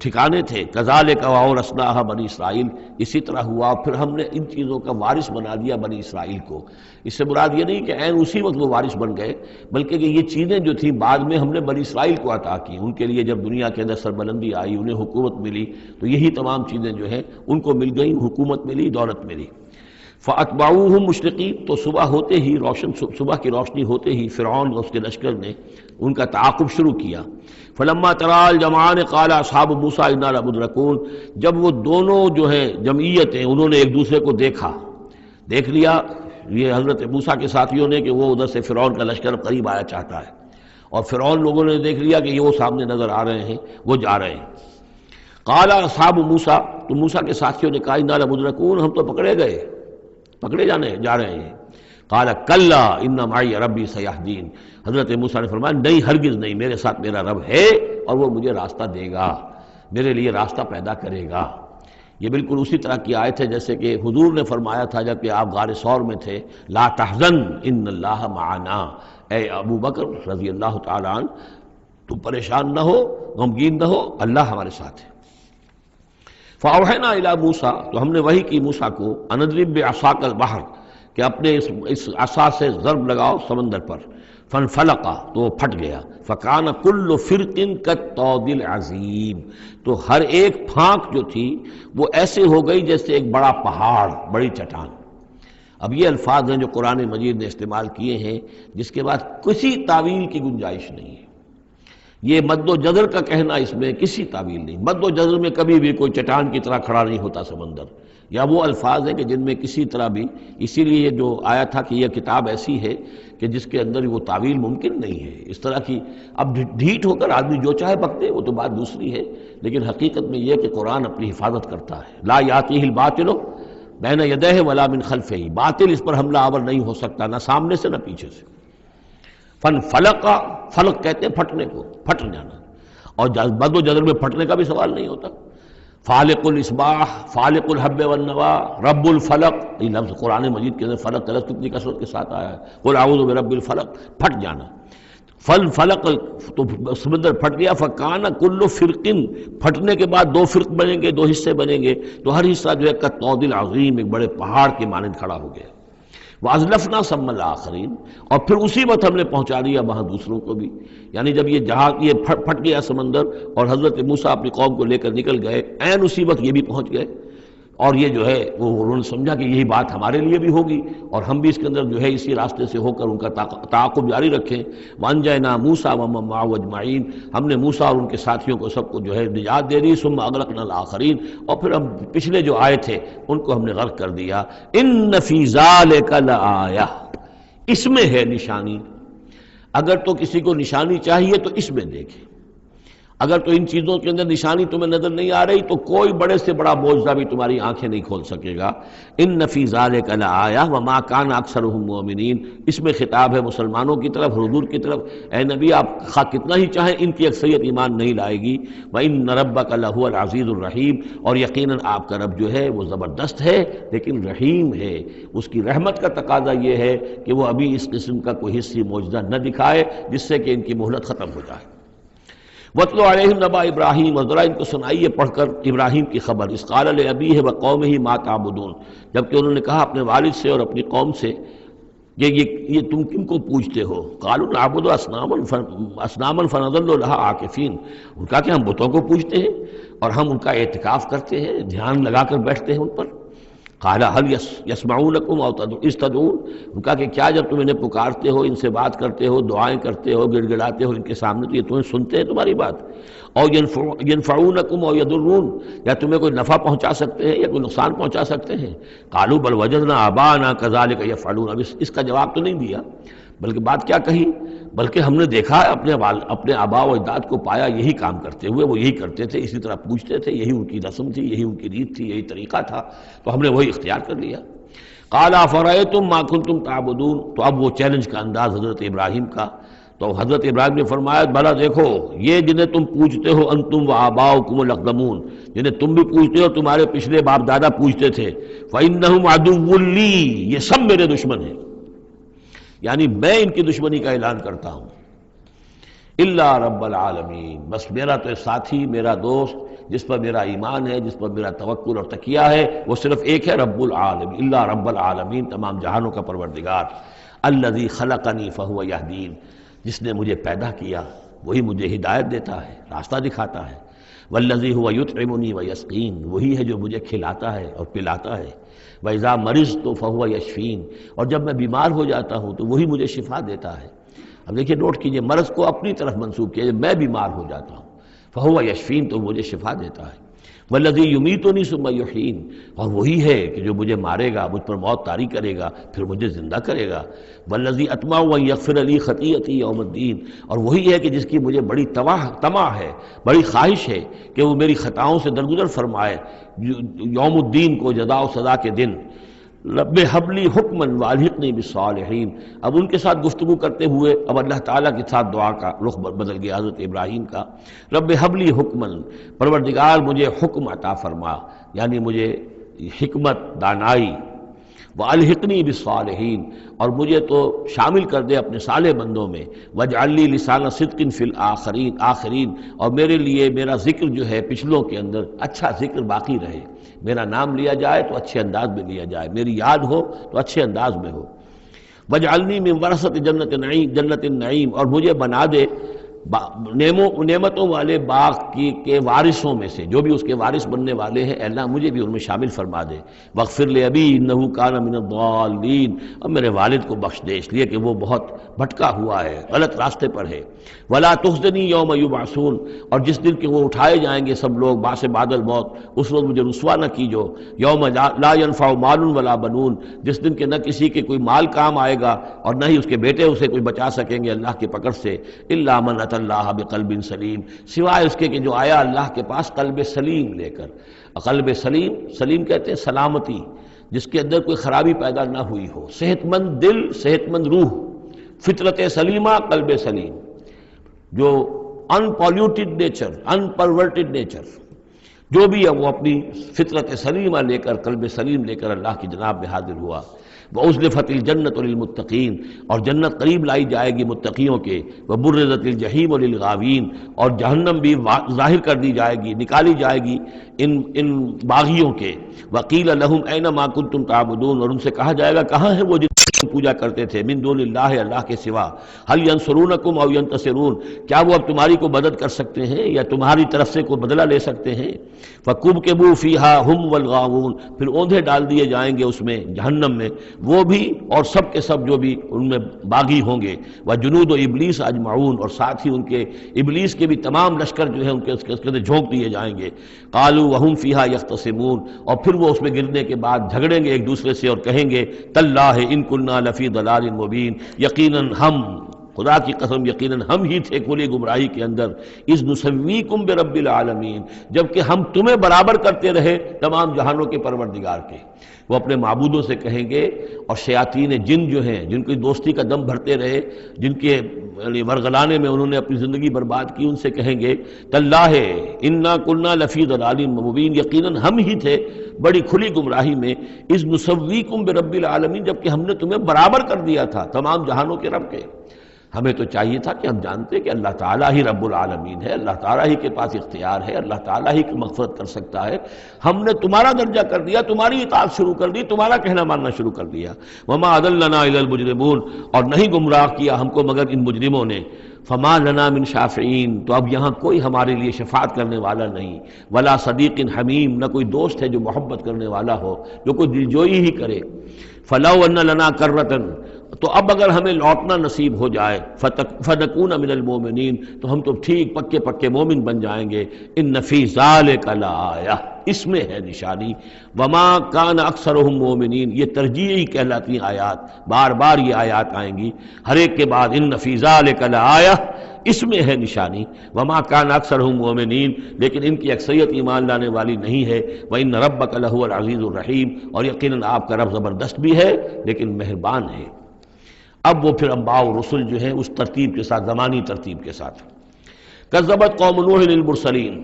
ٹھکانے تھے۔ کذالک وَأَوْرَثْنَاهَا بنی اسرائیل، اسی طرح ہوا پھر ہم نے ان چیزوں کا وارث بنا دیا بنی اسرائیل کو۔ اس سے مراد یہ نہیں کہ عین اسی وقت وہ وارث بن گئے، بلکہ کہ یہ چیزیں جو تھیں بعد میں ہم نے بنی اسرائیل کو عطا کی، ان کے لیے جب دنیا کے اندر سربلندی آئی، انہیں حکومت ملی، تو یہی تمام چیزیں جو ہیں ان کو مل گئیں، حکومت ملی، دولت ملی۔ فَأَتْبَعُوهُم مُشْرِقِينَ، تو صبح ہوتے ہی صبح کی روشنی ہوتے ہی فرعون اور اس کے لشکر نے ان کا تعاقب شروع کیا۔ فلما ترى الجمعان قال اصحاب موسیٰ انا لمدرکون، جب وہ دونوں جو ہیں جمعیتیں انہوں نے ایک دوسرے کو دیکھ لیا، یہ حضرت موسیٰ کے ساتھیوں نے کہ وہ ادھر سے فرعون کا لشکر قریب آیا چاہتا ہے، اور فرعون لوگوں نے دیکھ لیا کہ یہ وہ سامنے نظر آ رہے ہیں، وہ جا رہے ہیں۔ قال اصحاب موسیٰ، تو موسیٰ کے ساتھیوں نے کہا انا لمدرکون، ہم تو پکڑے جا رہے ہیں۔ قال کلا ان معی ربی سیہدین، حضرت موسیٰ نے فرمایا نہیں، ہرگز نہیں، میرے ساتھ میرا رب ہے اور وہ مجھے راستہ دے گا، میرے لیے راستہ پیدا کرے گا۔ یہ بالکل اسی طرح کی آیت ہے جیسے کہ حضور نے فرمایا تھا جب کہ آپ غار ثور میں تھے، لا تحزن ان اللہ معنا، اے ابو بکر رضی اللہ تعالیٰ عنہ تم پریشان نہ ہو، غمگین نہ ہو، اللہ ہمارے ساتھ ہے۔ فاوحینا الی موسیٰ، تو ہم نے وحی کی موسیٰ کو، ان اضرب بعصاک البحر، کہ اپنے اس عصا سے ضرب لگاؤ سمندر پر، فانفلق، تو وہ پھٹ گیا، فکان کل فرق کالطود العظیم، تو ہر ایک پھانک جو تھی وہ ایسے ہو گئی جیسے ایک بڑا پہاڑ، بڑی چٹان۔ اب یہ الفاظ ہیں جو قرآن مجید نے استعمال کیے ہیں جس کے بعد کسی تعویل کی گنجائش نہیں ہے۔ یہ مد و جزر کا کہنا، اس میں کسی تعویل نہیں، مد و جزر میں کبھی بھی کوئی چٹان کی طرح کھڑا نہیں ہوتا سمندر، یا وہ الفاظ ہیں کہ جن میں کسی طرح بھی، اسی لیے یہ جو آیا تھا کہ یہ کتاب ایسی ہے کہ جس کے اندر وہ تعویل ممکن نہیں ہے اس طرح کی۔ اب ڈھیٹ ہو کر آدمی جو چاہے بکتے وہ تو بات دوسری ہے، لیکن حقیقت میں یہ کہ قرآن اپنی حفاظت کرتا ہے۔ لا یاتیہ الباطل بین یدیہ ولا من خلفہ، باطل اس پر حملہ آور نہیں ہو سکتا، نہ سامنے سے نہ پیچھے سے۔ فلق، فلق کہتے ہیں پھٹنے کو، پھٹ جانا، اور مد و جزر میں پھٹنے کا بھی سوال نہیں ہوتا۔ فالق الاصباح، فالق الحب والنوا، رب الفلق، یہ لفظ قرآن مجید کے اندر فلق کا لفظ کتنی کثرت کے ساتھ آیا ہے، قل اعوذ برب الفلق، پھٹ جانا۔ فلق، تو سمندر پھٹ گیا، فکان کل فرق، پھٹنے کے بعد دو فرق بنیں گے، دو حصے بنیں گے، تو ہر حصہ جو ہے کالطود العظیم، ایک بڑے پہاڑ کے مانند کھڑا ہو گیا۔ وَأَزْلَفْنَا ثَمَّ الْآخَرِينَ، اور پھر اسی وقت ہم نے پہنچا دیا وہاں دوسروں کو بھی، یعنی جب یہ جہاز یہ پھٹ گیا سمندر اور حضرت موسیٰ اپنی قوم کو لے کر نکل گئے، عین اسی وقت یہ بھی پہنچ گئے، اور یہ جو ہے وہ انہوں نے سمجھا کہ یہی بات ہمارے لیے بھی ہوگی اور ہم بھی اس کے اندر جو ہے اسی راستے سے ہو کر ان کا تعاقب جاری رکھیں۔ وَأَنْجَيْنَا مُوسَىٰ وَمَن مَّعَهُ أَجْمَعِينَ، ہم نے موسیٰ اور ان کے ساتھیوں کو سب کو جو ہے نجات دے دی۔ ثُمَّ أَغْرَقْنَا الْآخَرِينَ، اور پھر ہم پچھلے جو آئے تھے ان کو ہم نے غرق کر دیا۔ إِنَّ فِي ذَلِكَ لَآيَةً، اس میں ہے نشانی، اگر تو کسی کو نشانی چاہیے تو اس میں دیکھیں، اگر تو ان چیزوں کے اندر نشانی تمہیں نظر نہیں آ رہی تو کوئی بڑے سے بڑا معجزہ بھی تمہاری آنکھیں نہیں کھول سکے گا۔ ان فی ذلک لآیہ وما کان اکثرهم مؤمنین، اس میں خطاب ہے مسلمانوں کی طرف، حضور کی طرف، اے نبی آپ خواہ کتنا ہی چاہیں ان کی اکثریت ایمان نہیں لائے گی۔ وان ربک لہو العزیز الرحیم، اور یقیناً آپ کا رب جو ہے وہ زبردست ہے لیکن رحیم ہے، اس کی رحمت کا تقاضا یہ ہے کہ وہ ابھی اس قسم کا کوئی حصی معجزہ نہ دکھائے جس سے کہ ان کی مہلت ختم ہو جائے۔ وَاتْلُ عَلَيْهِمْ نَبَأَ ابراہیم، اور ذرا ان کو سنائیے پڑھ کر ابراہیم کی خبر۔ اذ قَالَ لِأَبِيهِ وَقَوْمِهِ مَا تَعْبُدُونَ، جبکہ انہوں نے کہا اپنے والد سے اور اپنی قوم سے یہ تم کن کو پوجتے ہو؟ قالوا نعبد اصناما فنظل لها عاکفین، ان کا کہ ہم بتوں کو پوجتے ہیں اور ہم ان کا اعتکاف کرتے ہیں، دھیان لگا کر بیٹھتے ہیں ان پر۔ قال هل يسمعونكم او اذ تدعون، ان کا کہ کیا جب تم انہیں پکارتے ہو، ان سے بات کرتے ہو، دعائیں کرتے ہو، گڑ گڑاتے ہو ان کے سامنے، تو یہ تمہیں سنتے ہیں تمہاری بات؟ او ينفعونكم او يضرون، یا تمہیں کوئی نفع پہنچا سکتے ہیں یا کوئی نقصان پہنچا سکتے ہیں؟ قالوا بل وجدنا آباءنا كذلك يفعلون، اب اس کا جواب تو نہیں دیا، بلکہ بات کیا کہی، بلکہ ہم نے دیکھا ہے اپنے آباء و اجداد کو پایا یہی کام کرتے ہوئے، وہ یہی کرتے تھے، اسی طرح پوچھتے تھے، یہی ان کی رسم تھی، یہی ان کی ریت تھی، یہی طریقہ تھا، تو ہم نے وہی اختیار کر لیا۔ قال افرأیتم ما کنتم تعبدون، تو اب وہ چیلنج کا انداز حضرت ابراہیم کا، تو حضرت ابراہیم نے فرمایا بھلا دیکھو، یہ جنہیں تم پوجتے ہو، انتم و آباؤکم الاقدمون، جنہیں تم بھی پوجتے ہو، تمہارے پچھلے باپ دادا پوجتے تھے، فإنہم عدو لی، یہ سب میرے دشمن ہیں، یعنی میں ان کی دشمنی کا اعلان کرتا ہوں۔ الا رب العالمین، بس میرا تو ساتھی، میرا دوست، جس پر میرا ایمان ہے، جس پر میرا توکل اور تکیہ ہے، وہ صرف ایک ہے، رب العالمین، الا رب العالمین، تمام جہانوں کا پروردگار، الذی خلقنی فہو یہدین، جس نے مجھے پیدا کیا وہی مجھے ہدایت دیتا ہے، راستہ دکھاتا ہے، والذی هو یطعمنی ویسقین، وہی ہے جو مجھے کھلاتا ہے اور پلاتا ہے، وَإِذَا مَرِضْتُ فَهُوَ يَشْفِينِ، اور جب میں بیمار ہو جاتا ہوں تو وہی مجھے شفا دیتا ہے۔ اب دیکھیے نوٹ کیجئے، مرض کو اپنی طرف منسوب کیا، میں بیمار ہو جاتا ہوں، فَهُوَ يَشْفِينِ، تو مجھے شفا دیتا ہے، وَالَّذِي يُمِيتُنِي ثُمَّ يُحْيِينِ، اور وہی ہے کہ جو مجھے مارے گا، مجھ پر موت طاری کرے گا، پھر مجھے زندہ کرے گا، وَالَّذِي أَطْمَعُ أَن يَغْفِرَ لِي خَطِيئَتِي يَوْمَ الدِّينِ، اور وہی ہے کہ جس کی مجھے بڑی طمع ہے، بڑی خواہش ہے کہ وہ میری خطاؤں سے درگزر فرمائے یوم الدین کو، جزا و سزا کے دن۔ رب حب لی حکما والحقنی بالصالحین، اب ان کے ساتھ گفتگو کرتے ہوئے اب اللہ تعالیٰ کے ساتھ دعا کا رخ بدل گیا حضرت ابراہیم کا۔ رب حب لی حکما، پروردگار مجھے حکم عطا فرما، یعنی مجھے حکمت، دانائی، والحقنی بالصالحین، اور مجھے تو شامل کر دے اپنے صالح بندوں میں، واجعل لی لسان صدق فی الآخرین، اور میرے لیے میرا ذکر جو ہے پچھلوں کے اندر اچھا ذکر باقی رہے، میرا نام لیا جائے تو اچھے انداز میں لیا جائے، میری یاد ہو تو اچھے انداز میں ہو۔ واجعلنی من ورثۃ جنت النعیم، اور مجھے بنا دے نعمتوں والے باغ کے وارثوں میں سے، جو بھی اس کے وارث بننے والے ہیں، اے اللہ مجھے بھی ان میں شامل فرما دے۔ واغفر لأبی انہ کان من الضالین، اور میرے والد کو بخش دے، اس لیے کہ وہ بہت بھٹکا ہوا ہے، غلط راستے پر ہے۔ ولا تخزنی یوم یبعثون، اور جس دن کہ وہ اٹھائے جائیں گے سب لوگ بعد بعد الموت، اس روز مجھے رسوا نہ کیجو۔ یوم لا ینفع مال ولا بنون، جس دن کہ نہ کسی کے کوئی مال کام آئے گا اور نہ ہی اس کے بیٹے اسے کوئی بچا سکیں گے اللہ کی پکڑ سے، الا من اتى اللہ بقلب سلیم، سوائے اس کے کہ جو آیا اللہ کے پاس قلب سلیم لے کر۔ قلب سلیم، سلیم کہتے ہیں سلامتی، جس کے اندر کوئی خرابی پیدا نہ ہوئی ہو، صحت مند دل، صحت مند روح، فطرت سلیمہ، قلب سلیم، جو ان پالیوٹیڈ نیچر، ان پرورٹیڈ نیچر، جو بھی ہے وہ اپنی فطرت سلیمہ لے کر، قلب سلیم لے کر اللہ کی جناب میں حاضر ہوا۔ وَأُزْلِفَتِ الْجَنَّةُ لِلْمُتَّقِينَ، اور جنت قریب لائی جائے گی متقیوں کے، وَبُرِّزَتِ الْجَحِيمُ لِلْغَاوِينَ، اور جہنم بھی ظاہر کر دی جائے گی، نکالی جائے گی ان باغیوں کے۔ وَقِيلَ لَهُمْ أَيْنَ مَا كُنتُمْ تَعْبُدُونَ، اور ان سے کہا جائے گا کہاں ہے وہ جن کو پوجا کرتے تھے، من دون اللہ، اللہ کے سوا، هل ينصرونكم او ينتصرون، کیا وہ اب تمہاری کو مدد کر سکتے ہیں یا تمہاری طرف سے کوئی بدلہ لے سکتے ہیں؟ فَكُبْكِبُوا فِيهَا هُمْ وَالْغَاوُونَ، پھر اوندھے ڈال دیے جائیں گے اس میں، جہنم میں، وہ بھی اور سب کے سب جو بھی ان میں باغی ہوں گے۔ وَجُنُودُ إِبْلِيسَ أَجْمَعُونَ، اور ساتھ ہی ان کے ابلیس کے بھی تمام لشکر جو ہیں ان کے اس کے اندر جھونک دیے جائیں گے۔ قَالُوا وَهُمْ فِيهَا يَخْتَصِمُونَ، اور پھر وہ اس میں گرنے کے بعد جھگڑیں گے ایک دوسرے سے اور کہیں گے تَاللَّهِ إِن كُنَّا لَفِي ضَلَالٍ مُبِينٍ، یقیناً ہم، خدا کی قسم یقیناً ہم ہی تھے کھلی گمراہی کے اندر، اذ نسویکم برب العالمین، جبکہ ہم تمہیں برابر کرتے رہے تمام جہانوں کے پروردگار کے۔ وہ اپنے معبودوں سے کہیں گے، اور شیاطین جن جو ہیں، جن کی دوستی کا دم بھرتے رہے، جن کے ورغلانے میں انہوں نے اپنی زندگی برباد کی، ان سے کہیں گے تاللہ انا کنا لفی ضلال مبین، یقیناً ہم ہی تھے بڑی کھلی گمراہی میں، اذ نسویکم برب العالمین، جبکہ ہم نے تمہیں برابر کر دیا تھا تمام جہانوں کے رب کے۔ ہمیں تو چاہیے تھا کہ ہم جانتے کہ اللہ تعالیٰ ہی رب العالمین ہے، اللہ تعالیٰ ہی کے پاس اختیار ہے، اللہ تعالیٰ ہی کی مغفرت کر سکتا ہے۔ ہم نے تمہارا درجہ کر دیا، تمہاری اطاعت شروع کر دی، تمہارا کہنا ماننا شروع کر دیا۔ وما اضلنا الا المجرمون، اور نہیں گمراہ کیا ہم کو مگر ان مجرموں نے۔ فما لنا من شافعین، تو اب یہاں کوئی ہمارے لیے شفاعت کرنے والا نہیں، ولا صدیق حمیم، نہ کوئی دوست ہے جو محبت کرنے والا ہو، جو کوئی دلجوئی ہی کرے۔ فلو ان لنا کرۃ، تو اب اگر ہمیں لوٹنا نصیب ہو جائے، فنکون من المؤمنین، تو ہم تو ٹھیک پکے پکے مومن بن جائیں گے۔ ان فی ذلک لآیہ، اس میں ہے نشانی۔ وما کان اکثرہم مومنین، یہ ترجیحی کہلاتی ہیں آیات، بار بار یہ آیات آئیں گی ہر ایک کے بعد، ان فی ذلک لآیہ، اس میں ہے نشانی۔ وما کان اکثرہم مومنین، لیکن ان کی اکثریت ایمان لانے والی نہیں ہے۔ وان ربک لہو العزیز الرحیم، اور یقیناً آپ کا رب زبردست بھی ہے لیکن مہربان ہے۔ اب وہ پھر انبیاء و رسل جو ہیں اس ترتیب کے ساتھ، زمانی ترتیب کے ساتھ۔ کذبت قوم نوح المرسلین،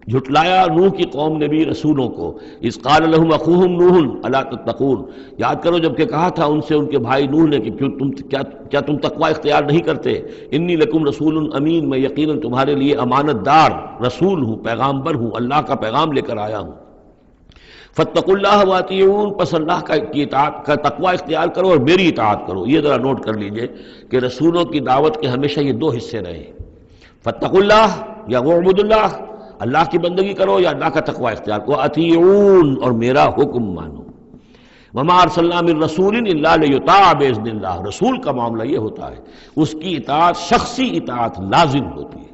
جھٹلایا نوح کی قوم نے بھی رسولوں کو۔ اذ قال لهم اخوهم نوح الا تتقون، یاد کرو جب کہ کہا تھا ان سے ان کے بھائی نوح نے کہ کیا تم تقوی اختیار نہیں کرتے؟ انی لکم رسول امین، میں یقیناً تمہارے لیے امانت دار رسول ہوں، پیغامبر ہوں، اللہ کا پیغام لے کر آیا ہوں۔ فاتقوا اللہ واطیعون، پس اللہ کی اطاعت کا تقوی اختیار کرو اور میری اطاعت کرو۔ یہ ذرا نوٹ کر لیجئے کہ رسولوں کی دعوت کے ہمیشہ یہ دو حصے رہے ہیں، فاتقوا اللہ یا وعبدوا اللہ، اللہ کی بندگی کرو یا اللہ کا تقوی اختیار کرو، اطیعون، اور میرا حکم مانو۔ وما ارسلنا من رسول الا لیطاع باذن اللہ، رسول کا معاملہ یہ ہوتا ہے، اس کی اطاعت شخصی اطاعت لازم ہوتی ہے۔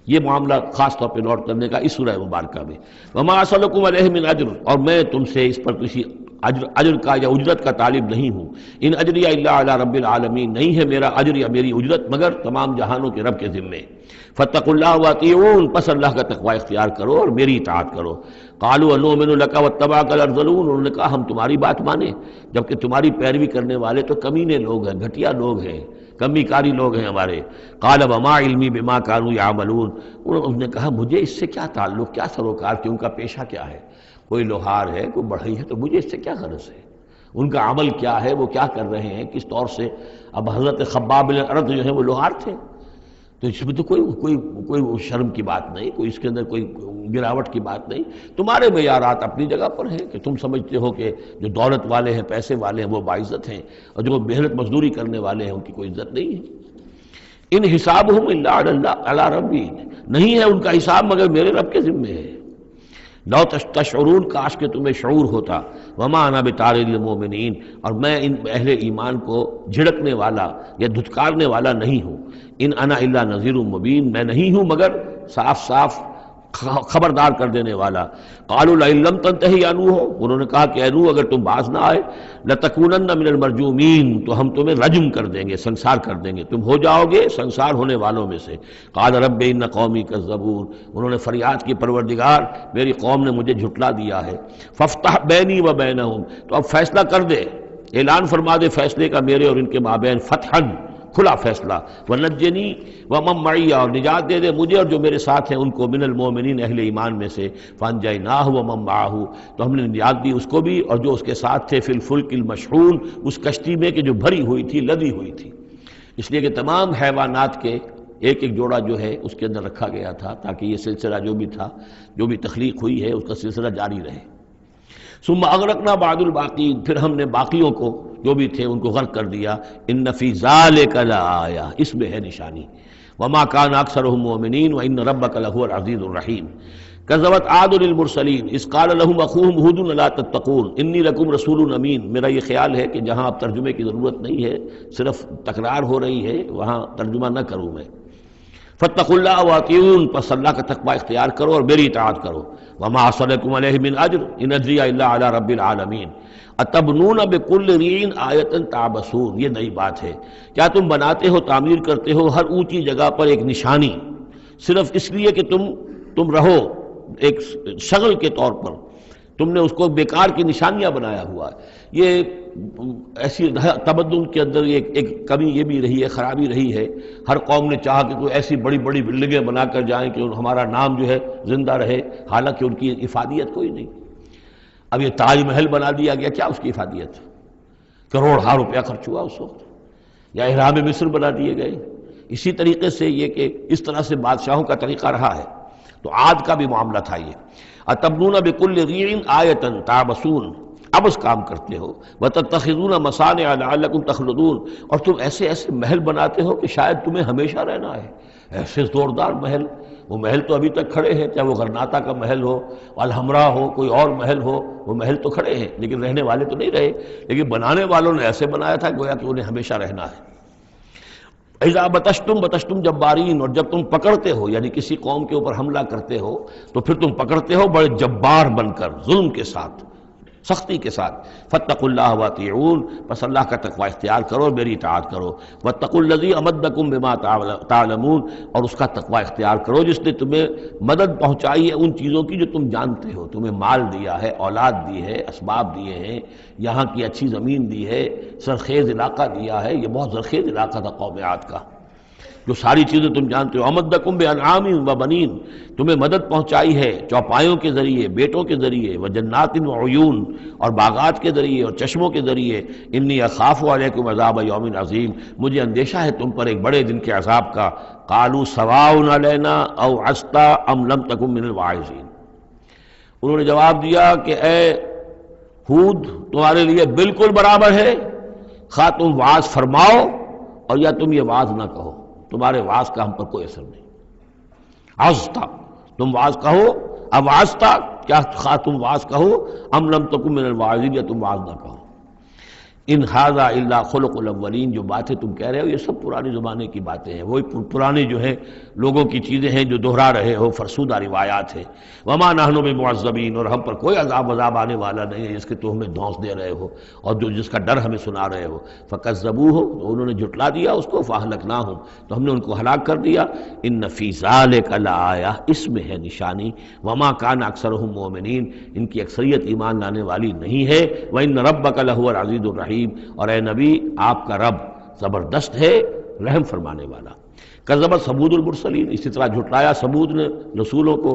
یہ معاملہ خاص طور پہ نوٹ کرنے کا اس سورہ مبارکہ میں۔ وما اسألکم علیہ من اجر، اور میں تم سے اس پر کسی اجر کا یا اجرت کا طالب نہیں ہوں۔ ان اجریہ الا علی رب العالمین، نہیں ہے میرا اجر یا میری اجرت مگر تمام جہانوں کے رب کے ذمے۔ فاتقوا اللہ واطیعون، پس اللہ کا تقوی اختیار کرو اور میری اطاعت کرو۔ قالوا انؤمن لک واتبعک الارذلون، انہوں نے کہا ہم تمہاری بات مانیں جبکہ تمہاری پیروی کرنے والے تو کمینے لوگ ہیں، گھٹیا لوگ ہیں، کمی کاری لوگ ہیں ہمارے۔ قال وما علمی بما كانوا يعملون، انہوں نے کہا مجھے اس سے کیا تعلق، کیا سروکار، کہ ان کا پیشہ کیا ہے، کوئی لوہار ہے، کوئی بڑھئی ہے، تو مجھے اس سے کیا غرض ہے، ان کا عمل کیا ہے، وہ کیا کر رہے ہیں، کس طور سے۔ اب حضرت خباب بن الارت جو ہیں وہ لوہار تھے، تو اس میں تو کوئی شرم کی بات نہیں، کوئی اس کے اندر کوئی گراوٹ کی بات نہیں۔ تمہارے معیارات اپنی جگہ پر ہیں کہ تم سمجھتے ہو کہ جو دولت والے ہیں، پیسے والے ہیں، وہ باعزت ہیں، اور جو محنت مزدوری کرنے والے ہیں ان کی کوئی عزت نہیں ہے۔ ان حسابہم الا علی ربی، نہیں ہے ان کا حساب مگر میرے رب کے ذمے ہے۔ لو تشعرون، کاش کہ تمہیں شعور ہوتا۔ وما انا بطارد المؤمنین، اور میں ان اہل ایمان کو جھڑکنے والا یا دھتکارنے والا نہیں ہوں۔ ان انا الا نذیر مبین، میں نہیں ہوں مگر صاف صاف خبردار کر دینے والا۔ قالوا لئن لم تنتهي یا نوح، انہوں نے کہا کہ اے نوح اگر تم باز نہ آئے، لتکونن من المرجومین، تو ہم تمہیں رجم کر دیں گے، سنسار کر دیں گے، تم ہو جاؤ گے سنسار ہونے والوں میں سے۔ قال رب ان قومی کذبون، انہوں نے فریاد کی پروردگار میری قوم نے مجھے جھٹلا دیا ہے۔ فافتح بینی و بینہم، تو اب فیصلہ کر دے، اعلان فرما دے فیصلے کا میرے اور ان کے مابین، فتحا، کھلا فیصلہ، ونجنی ومن معی، اور نجات دے دے مجھے اور جو میرے ساتھ ہیں ان کو، من المؤمنین، اہل ایمان میں سے۔ فانجیناہ ومن معہ، تو ہم نے نجات دی اس کو بھی اور جو اس کے ساتھ تھے، فی الفلک المشحون، اس کشتی میں کہ جو بھری ہوئی تھی، لدی ہوئی تھی، اس لیے کہ تمام حیوانات کے ایک ایک جوڑا جو ہے اس کے اندر رکھا گیا تھا تاکہ یہ سلسلہ جو بھی تھا، جو بھی تخلیق ہوئی ہے، اس کا سلسلہ جاری رہے۔ ثم اغرقنا بعد الباقین، پھر ہم نے باقیوں کو جو بھی تھے ان کو غرق کر دیا۔ ان فی ذلک لآیہ، اس میں ہے نشانی۔ وما کان اکثرهم مؤمنین وان ربک لہو العزیز الرحیم۔ کذبت عاد للمرسلین اذ قال لهم اخوهم ہود الا تتقون انی لکم رسول امین۔ میرا یہ خیال ہے کہ جہاں اب ترجمے کی ضرورت نہیں ہے، صرف تکرار ہو رہی ہے، وہاں ترجمہ نہ کروں میں۔ فاتقوا اللہ واطیعون، پس اللہ کا تقوی اختیار کرو اور میری اطاعت کرو۔ وما اسألکم علیہ من اجر ان اجری الا علی رب العالمین۔ اتبنون بکل ریع آیۃ تعبثون، یہ نئی بات ہے، کیا تم بناتے ہو، تعمیر کرتے ہو ہر اونچی جگہ پر ایک نشانی، صرف اس لیے کہ تم رہو ایک شغل کے طور پر، تم نے اس کو بیکار کی نشانیاں بنایا ہوا ہے۔ یہ ایسی تمدن کے اندر ایک کمی یہ بھی رہی ہے، خرابی رہی ہے، ہر قوم نے چاہا کہ کوئی ایسی بڑی بڑی بلڈنگیں بنا کر جائیں کہ ہمارا نام جو ہے زندہ رہے، حالانکہ ان کی افادیت کوئی نہیں۔ اب یہ تاج محل بنا دیا گیا، کیا اس کی افادیت؟ کروڑ ہا روپیہ خرچ ہوا اس وقت، یا احرام مصر بنا دیے گئے۔ اسی طریقے سے یہ کہ اس طرح سے بادشاہوں کا طریقہ رہا ہے۔ تو عاد کا بھی معاملہ تھا یہ، اتبنون بکل ریع آیۃ تعبثون، اب اس کام کرتے ہو، وتتخذون مصانع لعلکم تخلدون، اور تم ایسے ایسے محل بناتے ہو کہ شاید تمہیں ہمیشہ رہنا ہے۔ ایسے زوردار محل، وہ محل تو ابھی تک کھڑے ہیں، چاہے وہ غرناطہ کا محل ہو، الحمراء ہو، کوئی اور محل ہو، وہ محل تو کھڑے ہیں لیکن رہنے والے تو نہیں رہے، لیکن بنانے والوں نے ایسے بنایا تھا گویا کہ انہیں ہمیشہ رہنا ہے۔ اذا بطشتم جبارین، اور جب تم پکڑتے ہو یعنی کسی قوم کے اوپر حملہ کرتے ہو تو پھر تم پکڑتے ہو بڑے جبار بن کر، ظلم کے ساتھ، سختی کے ساتھ۔ فاتقوا اللہ واطیعون، پس اللہ کا تقوی اختیار کرو اور میری اطاعت کرو۔ واتقوا الذی امدکم بما تعلمون، اور اس کا تقوی اختیار کرو جس نے تمہیں مدد پہنچائی ہے ان چیزوں کی جو تم جانتے ہو، تمہیں مال دیا ہے، اولاد دی ہے، اسباب دیے ہیں، یہاں کی اچھی زمین دی ہے، سرخیز علاقہ دیا ہے۔ یہ بہت زرخیز علاقہ تھا قوم عاد کا، جو ساری چیزیں تم جانتے ہو۔ امدکم بانعام و بنین، تمہیں مدد پہنچائی ہے چوپایوں کے ذریعے، بیٹوں کے ذریعے، وجنات وعیون، اور باغات کے ذریعے اور چشموں کے ذریعے۔ انی اخاف علیکم عذاب یوم عظیم، مجھے اندیشہ ہے تم پر ایک بڑے دن کے عذاب کا۔ قالوا سواء علینا اوعظت ام لم تکن من الواعظین، انہوں نے جواب دیا کہ اے ہود، تمہارے لیے بالکل برابر ہے، خواہ تم وعظ فرماؤ اور یا تم یہ وعظ نہ کہو، تمہارے وعظ کا ہم پر کوئی اثر نہیں۔ عظتا، تم وعظ کہو، اب عظتا کیا، خواہ تم وعظ کہو، ام لم تکن من الواعظین، یا تم وعظ نہ کہو۔ ان ھذا الا خلق الاولین، جو باتیں تم کہہ رہے ہو یہ سب پرانے زمانے کی باتیں ہیں، وہی پرانے جو ہیں لوگوں کی چیزیں ہیں جو دہرا رہے ہو، فرسودہ روایات ہیں۔ وما نحن بمعذبین، اور ہم پر کوئی عذاب آنے والا نہیں ہے جس کے تو ہمیں دھونس دے رہے ہو اور جس کا ڈر ہمیں سنا رہے ہو۔ فکذبوہ، تو انہوں نے جھٹلا دیا اس کو، فاہلکناہم، تو ہم نے ان کو ہلاک کر دیا۔ ان فی ذلک لآیہ، اس میں ہے نشانی۔ وما کان اکثرہم مؤمنین، ان کی اکثریت ایمان لانے والی نہیں ہے۔ وان ربک لہو العزیز الرحیم، اور اے نبی آپ کا رب زبردست ہے، رحم فرمانے والا۔ کذبت ثمود المرسلین، اسی طرح جھٹلایا ثمود نے رسولوں کو۔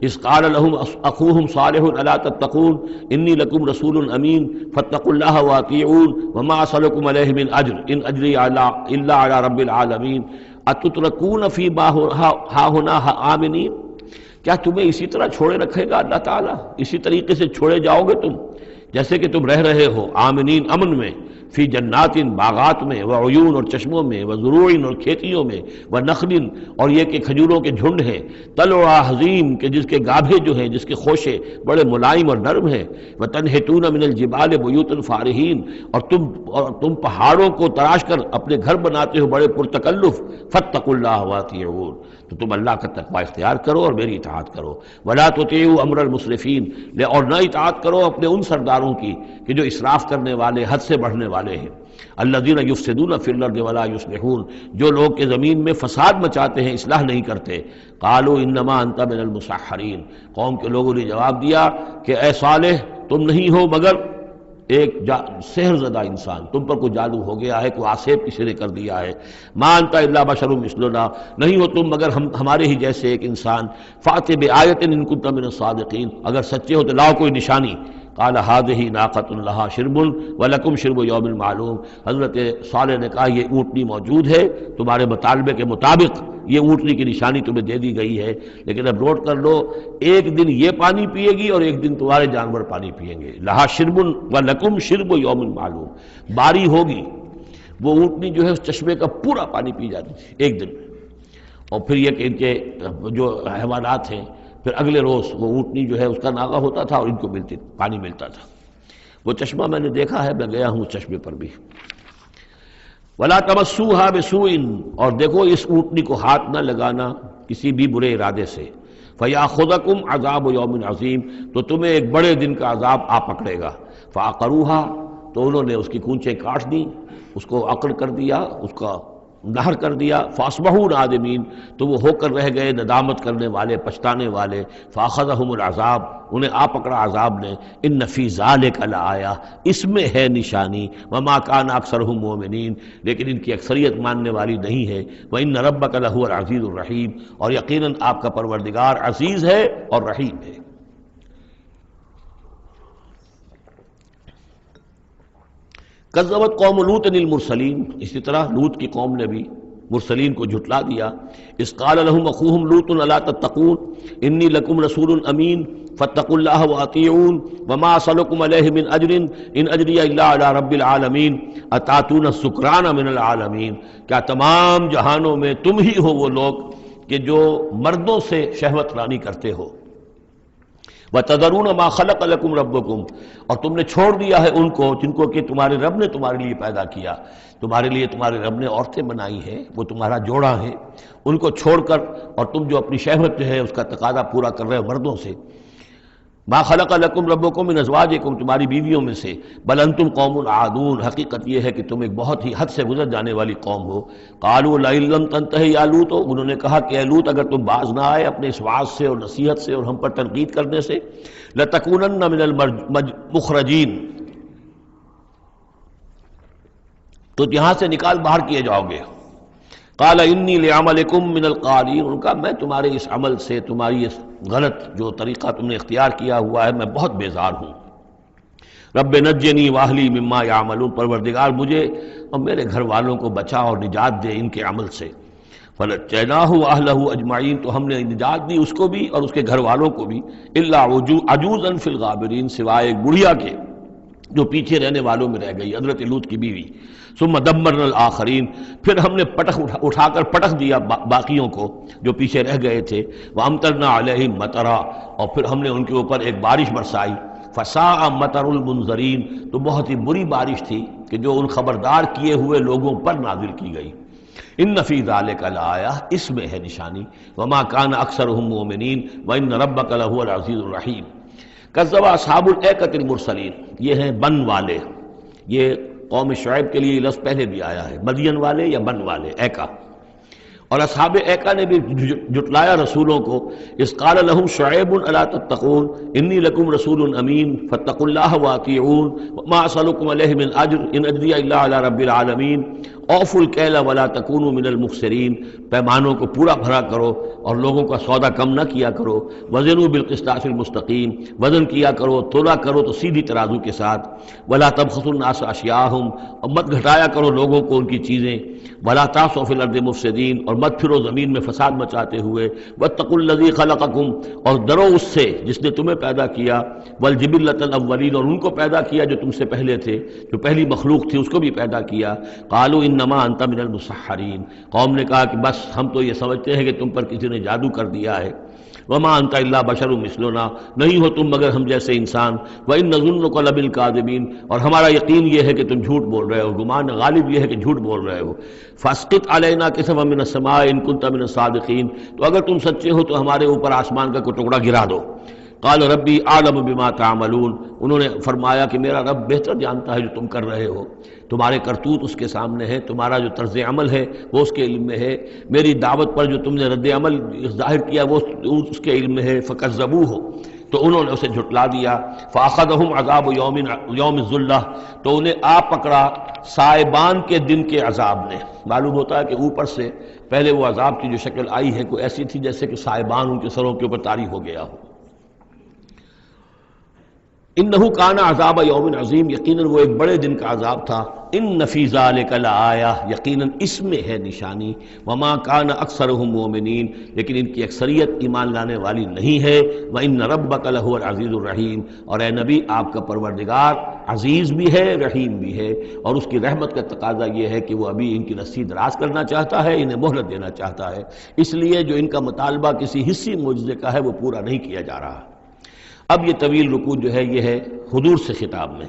اذ قال لهم اخوهم صالح الا تتقون انی لکم رسول امین فاتقوا اللہ واطیعون وما اسألکم علیہ من اجر ان اجری الا علی رب العالمین اتترکون فیما ہاہنا آمنین، کیا تمہیں اسی طرح چھوڑے رکھے گا اللہ تعالیٰ، اسی طریقے سے چھوڑے جاؤ گے تم جیسے کہ تم رہ رہے ہو آمنین، امن میں، فی جنات، باغات میں، وعیون، اور چشموں میں، وزروع، اور کھیتیوں میں، ونخل، اور یہ کہ کھجوروں کے جھنڈ ہیں، طلعها حظیم، کہ جس کے گابھے جو ہیں، جس کے خوشے بڑے ملائم اور نرم ہیں، وتنحتون من الجبال بیوتا فارہین، اور تم پہاڑوں کو تراش کر اپنے گھر بناتے ہو بڑے پرتکلف۔ فاتقوا اللہ واطیعون، تو تم اللہ کا تقوی اختیار کرو اور میری اطاعت کرو۔ ولا تطیعوا امر المسرفین، اور نہ اطاعت کرو اپنے ان سرداروں کی کہ جو اسراف کرنے والے، حد سے بڑھنے والے ہیں۔ الذین یفسدون فی الارض ولا یصلحون، جو لوگ کہ زمین میں فساد مچاتے ہیں، اصلاح نہیں کرتے۔ قالوا انما انت من المسحرین، قوم کے لوگوں نے جواب دیا کہ اے صالح تم نہیں ہو مگر ایک سحر زدہ انسان، تم پر کوئی جادو ہو گیا ہے، کوئی آسیب کسی نے کر دیا ہے۔ ما انت الا بشر مثلنا، نہیں ہو تم مگر ہمارے ہی جیسے ایک انسان۔ فأت بآیۃ ان کنت من الصادقین، اگر سچے ہو تو لاؤ کوئی نشانی۔ قال هذه ناقۃ لها شرب ولکم شرب یوم معلوم، حضرت صالح نے کہا یہ اونٹنی موجود ہے تمہارے مطالبے کے مطابق، یہ اونٹنی کی نشانی تمہیں دے دی گئی ہے، لیکن اب نوٹ کر لو ایک دن یہ پانی پیے گی اور ایک دن تمہارے جانور پانی پئیں گے۔ لہا شرب ولکم شرب یوم معلوم، باری ہوگی، وہ اونٹنی جو ہے اس چشمے کا پورا پانی پی جاتی تھی ایک دن میں، اور پھر یہ کہ ان کے جو حیوانات ہیں پھر اگلے روز وہ اونٹنی جو ہے اس کا ناغہ ہوتا تھا اور ان کو پانی ملتا تھا۔ وہ چشمہ میں نے دیکھا ہے، میں گیا ہوں اس چشمے پر بھی۔ وَلَا تَمَسُّوهَا بِسُوءٍ، اور دیکھو اس اونٹنی کو ہاتھ نہ لگانا کسی بھی برے ارادے سے۔ فَيَأْخُذَكُمْ عَذَابُ يَوْمٍ عَظِيمٍ، تو تمہیں ایک بڑے دن کا عذاب آ پکڑے گا۔ فَعَقَرُوهَا، تو انہوں نے اس کی کونچیں کاٹ دی، اس کو عقر کر دیا، اس کا نہر کر دیا۔ فَأَصْبَحُوا نَادِمِينَ، تو وہ ہو کر رہ گئے ندامت کرنے والے، پچھتانے والے۔ فَأَخَذَهُمُ الْعَذَابُ، انہیں آ پکڑا عذاب نے۔ إِنَّ فِي ذَلِكَ لَآیَةً، اس میں ہے نشانی۔ وَمَا كَانَ أَكْثَرُهُم مُؤْمِنِينَ، لیکن ان کی اکثریت ماننے والی نہیں ہے۔ وَإِنَّ رَبَّكَ لَهُوَ الْعَزِيزُ الرَّحِيمُ، اور یقیناً آپ کا پروردگار عزیز ہے اور رحیم ہے۔ کذبت قوم لوط المرسلین، اسی طرح لوط کی قوم نے بھی مرسلین کو جھٹلا دیا۔ اذ قال لهم اخوهم لوط الا تتقون انی لکم رسول امین فاتقوا اللہ واطیعون وما اسألکم علیہ من اجر ان اجری الا علی رب العالمین اتاتون السکران من العالمین، کیا تمام جہانوں میں تم ہی ہو وہ لوگ کہ جو مردوں سے شہوت رانی کرتے ہو، وَتَذَرُونَ مَا خَلَقَ لَكُمْ رَبُّكُمْ، اور تم نے چھوڑ دیا ہے ان کو جن کو کہ تمہارے رب نے تمہارے لیے پیدا کیا، تمہارے لیے تمہارے رب نے عورتیں بنائی ہیں، وہ تمہارا جوڑا ہیں، ان کو چھوڑ کر اور تم جو اپنی شہوت جو ہے اس کا تقاضا پورا کر رہے ہو مردوں سے۔ ما خلق لکم ربکم من ازواجکم، تمہاری بیویوں میں سے، بل انتم قوم عادون، حقیقت یہ ہے کہ تم ایک بہت ہی حد سے گزر جانے والی قوم ہو۔ قالوا لئن لم تنتہ یا لوط، انہوں نے کہا کہ اے لوط اگر تم باز نہ آئے اپنے اس وعظ سے اور نصیحت سے اور ہم پر تنقید کرنے سے، لتکونن من المخرجین، تو یہاں سے نکال باہر کیے جاؤ گے۔ قال انی لعملکم من القالین، ان کا میں تمہارے اس عمل سے، تمہاری اس غلط جو طریقہ تم نے اختیار کیا ہوا ہے، میں بہت بیزار ہوں۔ رب نجنی واہلی مما یعملون، پروردگار مجھے اور میرے گھر والوں کو بچا اور نجات دے ان کے عمل سے۔ فنجیناہ واہلہ اجمعین، تو ہم نے نجات دی اس کو بھی اور اس کے گھر والوں کو بھی، الا عجوزا فی الغابرین، سوائے ایک بڑھیا کے جو پیچھے رہنے والوں میں رہ گئی، حضرت لوط کی بیوی۔ ثم دمرنا الآخرین، پھر ہم نے اٹھا کر پٹخ دیا باقیوں کو جو پیچھے رہ گئے تھے۔ وامطرنا علیہم مطرا، اور پھر ہم نے ان کے اوپر ایک بارش برسائی۔ فساء مطر المنذرین، تو بہت ہی بری بارش تھی کہ جو ان خبردار کیے ہوئے لوگوں پر نازل کی گئی۔ ان فی ذلک لآیہ، اس میں ہے نشانی۔ وما کان اکثرهم مؤمنین وان ربک لہو العزیز الرحیم۔ کذب اصحاب الایکۃ المرسلین، یہ ہیں بن والے، یہ قوم شعیب کے لیے یہ لفظ پہلے بھی آیا ہے، مدین والے یا بن والے، ایکا، اور اصحاب ایکا نے بھی جھٹلایا رسولوں کو۔ اذ قال لهم شعیب الا تتقون انی لکم رسول امین فاتقوا اللہ واطیعون وما اسألکم علیہ من اجر ان اجری الا علی رب العالمین اوفوا الکیل ولا تکونوا من المخسرین، پیمانوں کو پورا بھرا کرو اور لوگوں کا سودا کم نہ کیا کرو۔ وزنوا بالقسطاس المستقیم، وزن کیا کرو، تولا کرو تو سیدھی ترازو کے ساتھ۔ ولا تبخسوا الناس اشیاءهم، اور مت گھٹایا کرو لوگوں کو ان کی چیزیں۔ ولا تعثوا فی الارض مفسدین، اور مت پھرو زمین میں فساد مچاتے ہوئے۔ واتقوا الذی خلقکم، اور ڈرو اس سے جس نے تمہیں پیدا کیا۔ والجبلۃ الاولین، اور ان کو پیدا کیا جو تم سے پہلے تھے، جو پہلی مخلوق تھی اس کو بھی پیدا کیا۔ قالوا انما انت من المسحرین، قوم نے کہا کہ بس ہم تو یہ سمجھتے ہیں کہ تم پر کسی نے جادو کر دیا ہے۔ وما انت الا بشر مثلنا، نہیں ہو تم مگر ہم جیسے انسان۔ وان نظنک لمنالکاذبین، اور ہمارا یقین یہ ہے کہ تم جھوٹ بول رہے ہو، گمان غالب یہ ہے کہ جھوٹ بول رہے ہو۔ فاسقط علینا کسفا من السماء ان کنت من الصادقین، تو اگر تم سچے ہو تو ہمارے اوپر آسمان کا کوئی ٹکڑا گرا دو۔ قال ربی اعلم بما تعملون، انہوں نے فرمایا کہ میرا رب بہتر جانتا ہے جو تم کر رہے ہو، تمہارے کرتوت اس کے سامنے ہے، تمہارا جو طرز عمل ہے وہ اس کے علم میں ہے، میری دعوت پر جو تم نے رد عمل ظاہر کیا وہ اس کے علم میں ہے۔ فکذبوہ، تو انہوں نے اسے جھٹلا دیا۔ فاخذہم عذاب یوم الذلہ، تو انہیں آ پکڑا سائبان کے دن کے عذاب نے۔ معلوم ہوتا ہے کہ اوپر سے پہلے وہ عذاب کی جو شکل آئی ہے کوئی ایسی تھی جیسے کہ سائبان ان کے سروں کے اوپر طاری ہو گیا ہو۔ انہ کان عذاب یوم عظیم، یقیناً وہ ایک بڑے دن کا عذاب تھا۔ ان فی ذلک لآیہ، یقیناً اس میں ہے نشانی۔ وما کان اکثرهم مؤمنین، لیکن ان کی اکثریت ایمان لانے والی نہیں ہے۔ وان ربک لہو العزیز الرحیم، اور اے نبی آپ کا پروردگار عزیز بھی ہے رحیم بھی ہے، اور اس کی رحمت کا تقاضا یہ ہے کہ وہ ابھی ان کی رسی دراز کرنا چاہتا ہے، انہیں مہلت دینا چاہتا ہے، اس لیے جو ان کا مطالبہ کسی حصی معجزے کا ہے وہ پورا نہیں کیا جا رہا۔ اب یہ طویل رکوع جو ہے یہ ہے حضور سے خطاب میں۔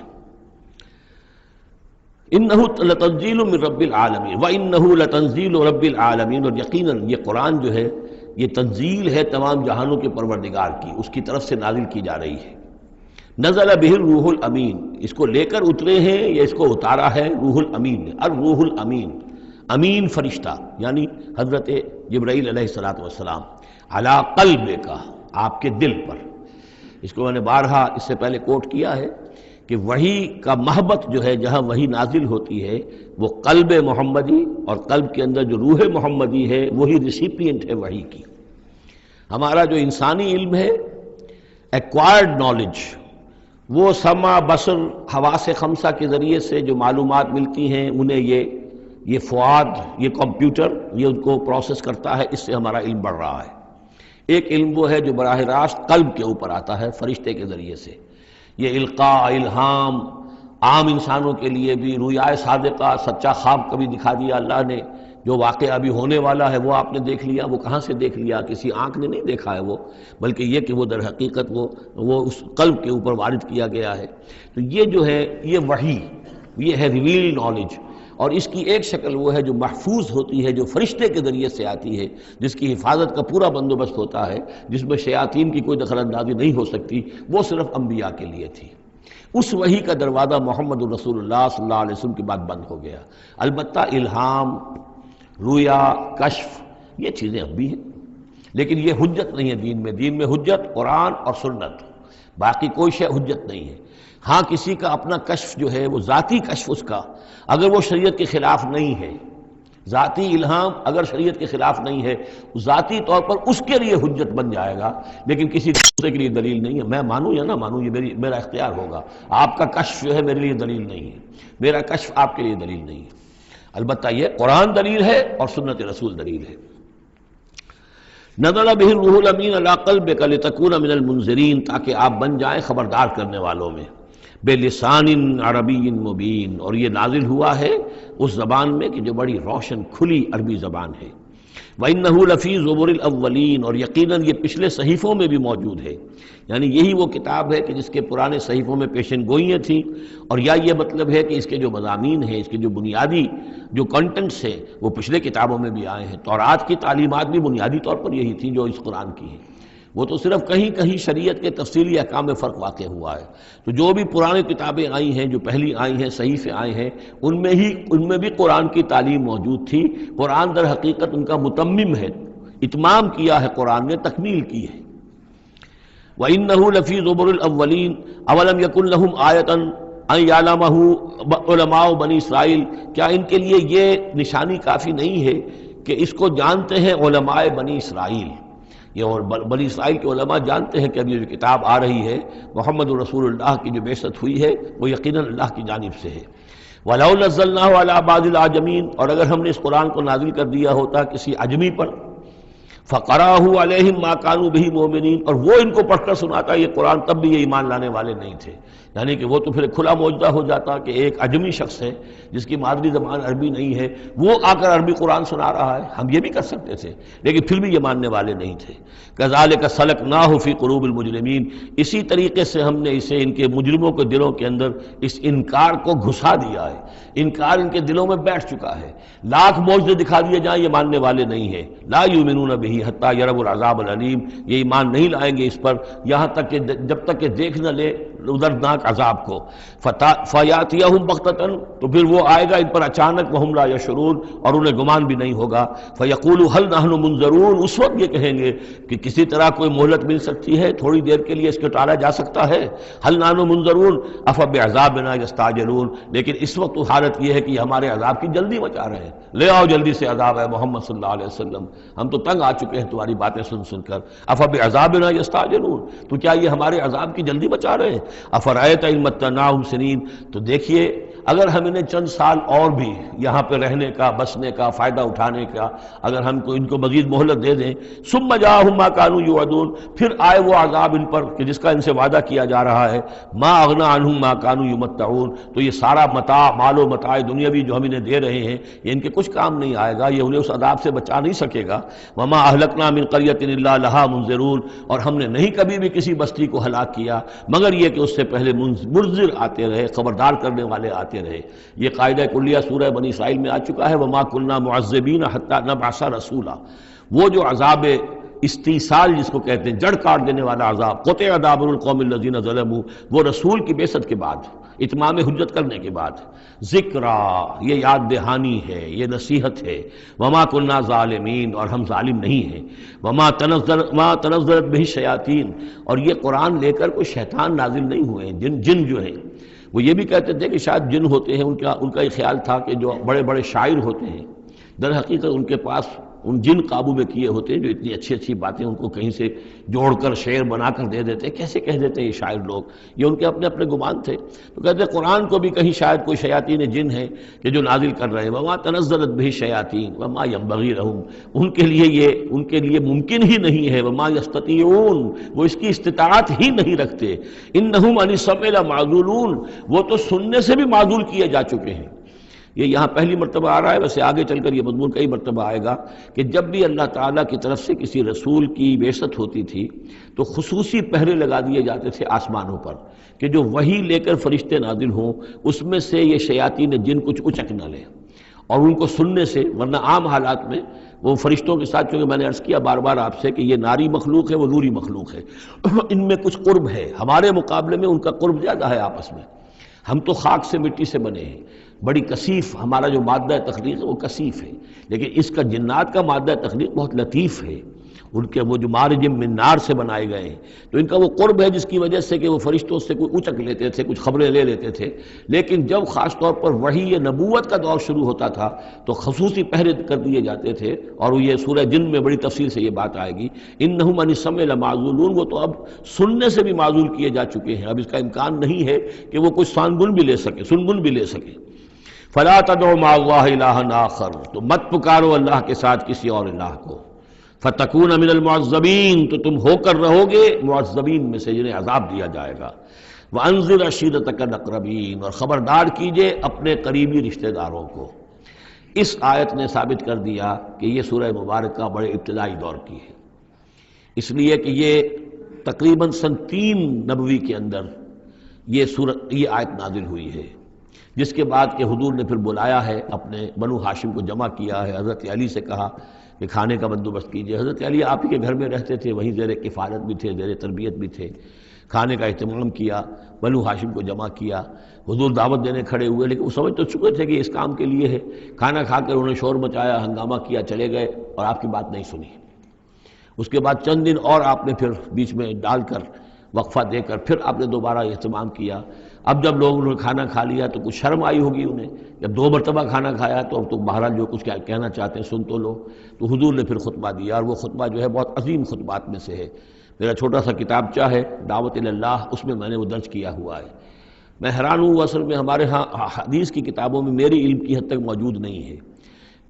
انہ لتنزیل من رب العالمین وانہ لتنزیل رب العالمین، اور یقیناً یہ قرآن جو ہے یہ تنزیل ہے تمام جہانوں کے پروردگار کی، اس کی طرف سے نازل کی جا رہی ہے۔ نزل بہ الروح الامین، اس کو لے کر اترے ہیں یا اس کو اتارا ہے روح الامین نے، الروح الامین، امین فرشتہ یعنی حضرت جبرائیل علیہ الصلوۃ والسلام، علی قلب کا، آپ کے دل پر۔ اس کو میں نے بارہا اس سے پہلے کوٹ کیا ہے کہ وحی کا محبت جو ہے جہاں وحی نازل ہوتی ہے وہ قلب محمدی، اور قلب کے اندر جو روح محمدی ہے وہی ریسیپینٹ ہے وحی کی۔ ہمارا جو انسانی علم ہے ایکوائرڈ نالج، وہ سمع بصر حواس خمسہ کے ذریعے سے جو معلومات ملتی ہیں انہیں یہ فؤاد، یہ کمپیوٹر، یہ ان کو پروسیس کرتا ہے، اس سے ہمارا علم بڑھ رہا ہے۔ ایک علم وہ ہے جو براہ راست قلب کے اوپر آتا ہے فرشتے کے ذریعے سے، یہ القاء، الہام عام انسانوں کے لیے بھی، رویائے صادقہ، سچا خواب کبھی دکھا دیا اللہ نے، جو واقعہ ابھی ہونے والا ہے وہ آپ نے دیکھ لیا۔ وہ کہاں سے دیکھ لیا؟ کسی آنکھ نے نہیں دیکھا ہے وہ، بلکہ یہ کہ وہ در حقیقت وہ اس قلب کے اوپر وارد کیا گیا ہے۔ تو یہ جو ہے یہ وحی، یہ ہے ریویل نالج، اور اس کی ایک شکل وہ ہے جو محفوظ ہوتی ہے، جو فرشتے کے ذریعے سے آتی ہے، جس کی حفاظت کا پورا بندوبست ہوتا ہے، جس میں شیاطین کی کوئی دخل اندازی نہیں ہو سکتی، وہ صرف انبیاء کے لیے تھی۔ اس وحی کا دروازہ محمد رسول اللہ صلی اللہ علیہ وسلم کے بعد بند ہو گیا۔ البتہ الہام، رویا، کشف، یہ چیزیں اب بھی ہیں، لیکن یہ حجت نہیں ہے دین میں۔ دین میں حجت قرآن اور سنت، باقی کوئی شے حجت نہیں ہے۔ ہاں کسی کا اپنا کشف جو ہے وہ ذاتی کشف، اس کا اگر وہ شریعت کے خلاف نہیں ہے، ذاتی الہام اگر شریعت کے خلاف نہیں ہے، ذاتی طور پر اس کے لیے حجت بن جائے گا، لیکن کسی دوسرے کے لیے دلیل نہیں ہے۔ میں مانوں یا نہ مانوں یہ میرا اختیار ہوگا۔ آپ کا کشف جو ہے میرے لیے دلیل نہیں ہے، میرا کشف آپ کے لیے دلیل نہیں ہے۔ البتہ یہ قرآن دلیل ہے اور سنت رسول دلیل ہے۔ نزل بہ الروح الامین علی قلبک لتکون من المنذرین، تاکہ آپ بن جائیں خبردار کرنے والوں میں، بلسان عربی مبین، اور یہ نازل ہوا ہے اس زبان میں کہ جو بڑی روشن کھلی عربی زبان ہے۔ وَإِنَّهُ لَفِي زُبُرِ الْأَوَّلِينَ، اور یقیناً یہ پچھلے صحیفوں میں بھی موجود ہے، یعنی یہی وہ کتاب ہے کہ جس کے پرانے صحیفوں میں پیشن گوئیاں تھیں، اور یا یہ مطلب ہے کہ اس کے جو مضامین ہیں، اس کے جو بنیادی جو کنٹنٹس ہیں وہ پچھلے کتابوں میں بھی آئے ہیں۔ تورات کی تعلیمات بھی بنیادی طور پر یہی تھی جو اس قرآن کی ہیں، وہ تو صرف کہیں کہیں شریعت کے تفصیلی احکام میں فرق واقع ہوا ہے۔ تو جو بھی پرانی کتابیں آئی ہیں، جو پہلی آئی ہیں، صحیفے آئے ہیں، ان میں بھی قرآن کی تعلیم موجود تھی۔ قرآن در حقیقت ان کا متمم ہے، اتمام کیا ہے قرآن نے، تکمیل کی ہے۔ وَإِنَّهُ لَفِي زُبُرِ الْأَوَّلِينَ أَوَلَمْ يَكُنْ لَهُمْ آيَةً أَنْ يَعْلَمَهُ علماء بنی اسرائیل، کیا ان کے لیے یہ نشانی کافی نہیں ہے کہ اس کو جانتے ہیں علماء بنی اسرائیل؟ یہ اور بنی اسرائیل کے علماء جانتے ہیں کہ اب یہ جو کتاب آ رہی ہے محمد رسول اللہ کی جو بعثت ہوئی ہے وہ یقیناً اللہ کی جانب سے ہے۔ وَلَوْ نَزَّلْنَاهُ عَلَى بَعْضِ الْأَعْجَمِينَ، اور اگر ہم نے اس قرآن کو نازل کر دیا ہوتا کسی عجمی پر، فَقَرَأَهُ عَلَيْهِمْ مَا كَانُوا بِهِ مُؤْمِنِينَ، اور وہ ان کو پڑھ کر سناتا یہ قرآن، تب بھی یہ ایمان لانے والے نہیں تھے۔ یعنی کہ وہ تو پھر کھلا معجزہ ہو جاتا کہ ایک عجمی شخص ہے جس کی مادری زبان عربی نہیں ہے، وہ آ کر عربی قرآن سنا رہا ہے، ہم یہ بھی کر سکتے تھے، لیکن پھر بھی یہ ماننے والے نہیں تھے۔ كَذَلِكَ سَلَكْنَاهُ فِي قُلُوبِ الْمُجْرِمِينَ، اسی طریقے سے ہم نے اسے ان کے مجرموں کے دلوں کے اندر اس انکار کو گھسا دیا ہے، انکار ان کے دلوں میں بیٹھ چکا ہے۔ لاکھ معجزے دکھا دیے جائیں یہ ماننے والے نہیں ہیں۔ لا یؤمنون بہ حتی یروا العذاب العلیم، یہ ایمان نہیں لائیں گے اس پر یہاں تک کہ جب تک کہ دیکھ نہ لے دردناک عذاب کو۔ فیاتیہم بغتۃ، تو پھر وہ آئے گا ان پر اچانک، وہم لا یشعرون، اور انہیں گمان بھی نہیں ہوگا۔ فیقولوا ہل نحن منظرون، اس وقت یہ کہیں گے کہ کسی طرح کوئی مہلت مل سکتی ہے، تھوڑی دیر کے لیے اس کو ٹالا جا سکتا ہے۔ ہل نحن منظرون افبعذابنا یستعجلون، لیکن اس وقت تو حالت یہ ہے کہ یہ ہمارے عذاب کی جلدی مچا رہے ہیں، لے آؤ جلدی سے عذاب ہے محمد صلی اللہ علیہ وسلم، ہم تو تنگ آ چکے ہیں تمہاری باتیں سن سن کر۔ افبعذابنا یستعجلون، تو کیا یہ ہمارے عذاب کی جلدی مچا رہے ہیں؟ افرأیت ان متعناہم سنین، تو دیکھیے اگر ہم انہیں چند سال اور بھی یہاں پہ رہنے کا، بسنے کا، فائدہ اٹھانے کا، اگر ہم کو ان کو مزید مہلت دے دیں، ثم جاءہم ما کانوا یوعدون، پھر آئے وہ عذاب ان پر کہ جس کا ان سے وعدہ کیا جا رہا ہے، ما اغنی عنہم ما کانوا یمتعون، تو یہ سارا متاع، مال و متاع دنیاوی جو ہم انہیں دے رہے ہیں یہ ان کے کچھ کام نہیں آئے گا، یہ انہیں اس عذاب سے بچا نہیں سکے گا۔ وما اہلکنا من قریۃ الا لہا منذرون، اور ہم نے نہیں کبھی بھی کسی بستی کو ہلاک کیا مگر یہ کہ اس سے پہلے منذر آتے رہے، خبردار کرنے والے آتے رہے۔ یہ قاعدہ کلیہ سورہ بنی اسرائیل میں آ چکا ہے، وما كنا معذبین حتی نبعث رسولا۔ وہ جو عذاب استیصال جس کو کہتے ہیں، جڑ کاٹ دینے والا عذاب، قطع دابر القوم الذین ظلموا، وہ رسول کی بعثت کے بعد، اتمام حجت کرنے کے بعد، ذکرا، یہ یاد دہانی ہے، یہ نصیحت ہے، وما كنا ظالمین، اور ہم ظالم نہیں ہیں، وما تنزلت بہ الشیاطین، اور یہ قرآن لے کر کوئی شیطان نازل نہیں ہوئے ہیں، جن جو ہیں وہ یہ بھی کہتے تھے کہ شاید جن ہوتے ہیں، ان کا یہ خیال تھا کہ جو بڑے بڑے شاعر ہوتے ہیں در حقیقت ان کے پاس ان جن قابو میں کیے ہوتے ہیں جو اتنی اچھی اچھی باتیں ان کو کہیں سے جوڑ کر شعر بنا کر دے دیتے ہیں. کیسے کہہ دیتے ہیں یہ شاعر لوگ؟ یہ ان کے اپنے اپنے گمان تھے. تو کہتے ہیں قرآن کو بھی کہیں شاید کوئی شیاطین جن ہیں کہ جو نازل کر رہے ہیں. وما تنزلت به الشیاطین وما ينبغي لهم، ان کے لیے ممکن ہی نہیں ہے. وما یستطیعون، وہ اس کی استطاعت ہی نہیں رکھتے. انہم عن السمع لمعزولون، وہ تو سننے سے بھی معزول کیے جا چکے ہیں. یہ یہاں پہلی مرتبہ آ رہا ہے، ویسے آگے چل کر یہ مضمون کئی مرتبہ آئے گا کہ جب بھی اللہ تعالیٰ کی طرف سے کسی رسول کی بعثت ہوتی تھی تو خصوصی پہرے لگا دیے جاتے تھے آسمانوں پر کہ جو وحی لے کر فرشتے نازل ہوں اس میں سے یہ شیاطین جن کچھ اچک نہ لیں اور ان کو سننے سے، ورنہ عام حالات میں وہ فرشتوں کے ساتھ، چونکہ میں نے عرض کیا بار بار آپ سے کہ یہ ناری مخلوق ہے، وہ نوری مخلوق ہے، ان میں کچھ قرب ہے. ہمارے مقابلے میں ان کا قرب زیادہ ہے آپس میں. ہم تو خاک سے مٹی سے بنے ہیں، بڑی کثیف ہمارا جو مادہ تخلیق ہے وہ کثیف ہے، لیکن اس کا جنات کا مادہ تخلیق بہت لطیف ہے. ان کے وہ جو مارج من نار سے بنائے گئے ہیں، تو ان کا وہ قرب ہے جس کی وجہ سے کہ وہ فرشتوں سے کوئی اچک لیتے تھے، کچھ خبریں لے لیتے تھے. لیکن جب خاص طور پر وحی نبوت کا دور شروع ہوتا تھا تو خصوصی پہرے کر دیے جاتے تھے. اور یہ سورہ جن میں بڑی تفصیل سے یہ بات آئے گی. انہم عن السمع لمعزولون، وہ تو اب سننے سے بھی معزول کیے جا چکے ہیں. اب اس کا امکان نہیں ہے کہ وہ کچھ سنگن بھی لے سکے. فلا تدعوا مع اللہ الہا آخر، تو مت پکارو اللہ کے ساتھ کسی اور الہ کو. فتکون من المعذبین، تو تم ہو کر رہو گے معذبین میں سے جنہیں عذاب دیا جائے گا. وانذر عشیرتک الاقربین، اور خبردار کیجئے اپنے قریبی رشتہ داروں کو. اس آیت نے ثابت کر دیا کہ یہ سورہ مبارکہ بڑے ابتدائی دور کی ہے، اس لیے کہ یہ تقریباً سن 3 نبوی کے اندر یہ آیت نازل ہوئی ہے، جس کے بعد کہ حضور نے پھر بلایا ہے، اپنے بنو ہاشم کو جمع کیا ہے. حضرت علی سے کہا کہ کھانے کا بندوبست کیجئے. حضرت علی آپ ہی کے گھر میں رہتے تھے، وہیں زیر کفالت بھی تھے، زیر تربیت بھی تھے. کھانے کا اہتمام کیا، بنو ہاشم کو جمع کیا. حضور دعوت دینے کھڑے ہوئے، لیکن وہ سمجھ تو چکے تھے کہ اس کام کے لیے ہے. کھانا کھا کر انہوں نے شور مچایا، ہنگامہ کیا، چلے گئے اور آپ کی بات نہیں سنی. اس کے بعد چند دن اور آپ نے پھر بیچ میں ڈال کر وقفہ دے کر پھر آپ نے دوبارہ اہتمام کیا. اب جب لوگوں نے کھانا کھا لیا تو کچھ شرم آئی ہوگی انہیں، جب 2 مرتبہ کھانا کھایا تو اب تو بہرحال جو کچھ کہنا چاہتے ہیں سن تو لو. تو حضور نے پھر خطبہ دیا، اور وہ خطبہ جو ہے بہت عظیم خطبات میں سے ہے. میرا چھوٹا سا کتابچہ ہے دعوت اللہ، اس میں میں نے وہ درج کیا ہوا ہے. میں حیران ہوں، اصل میں ہمارے ہاں حدیث کی کتابوں میں میری علم کی حد تک موجود نہیں ہے.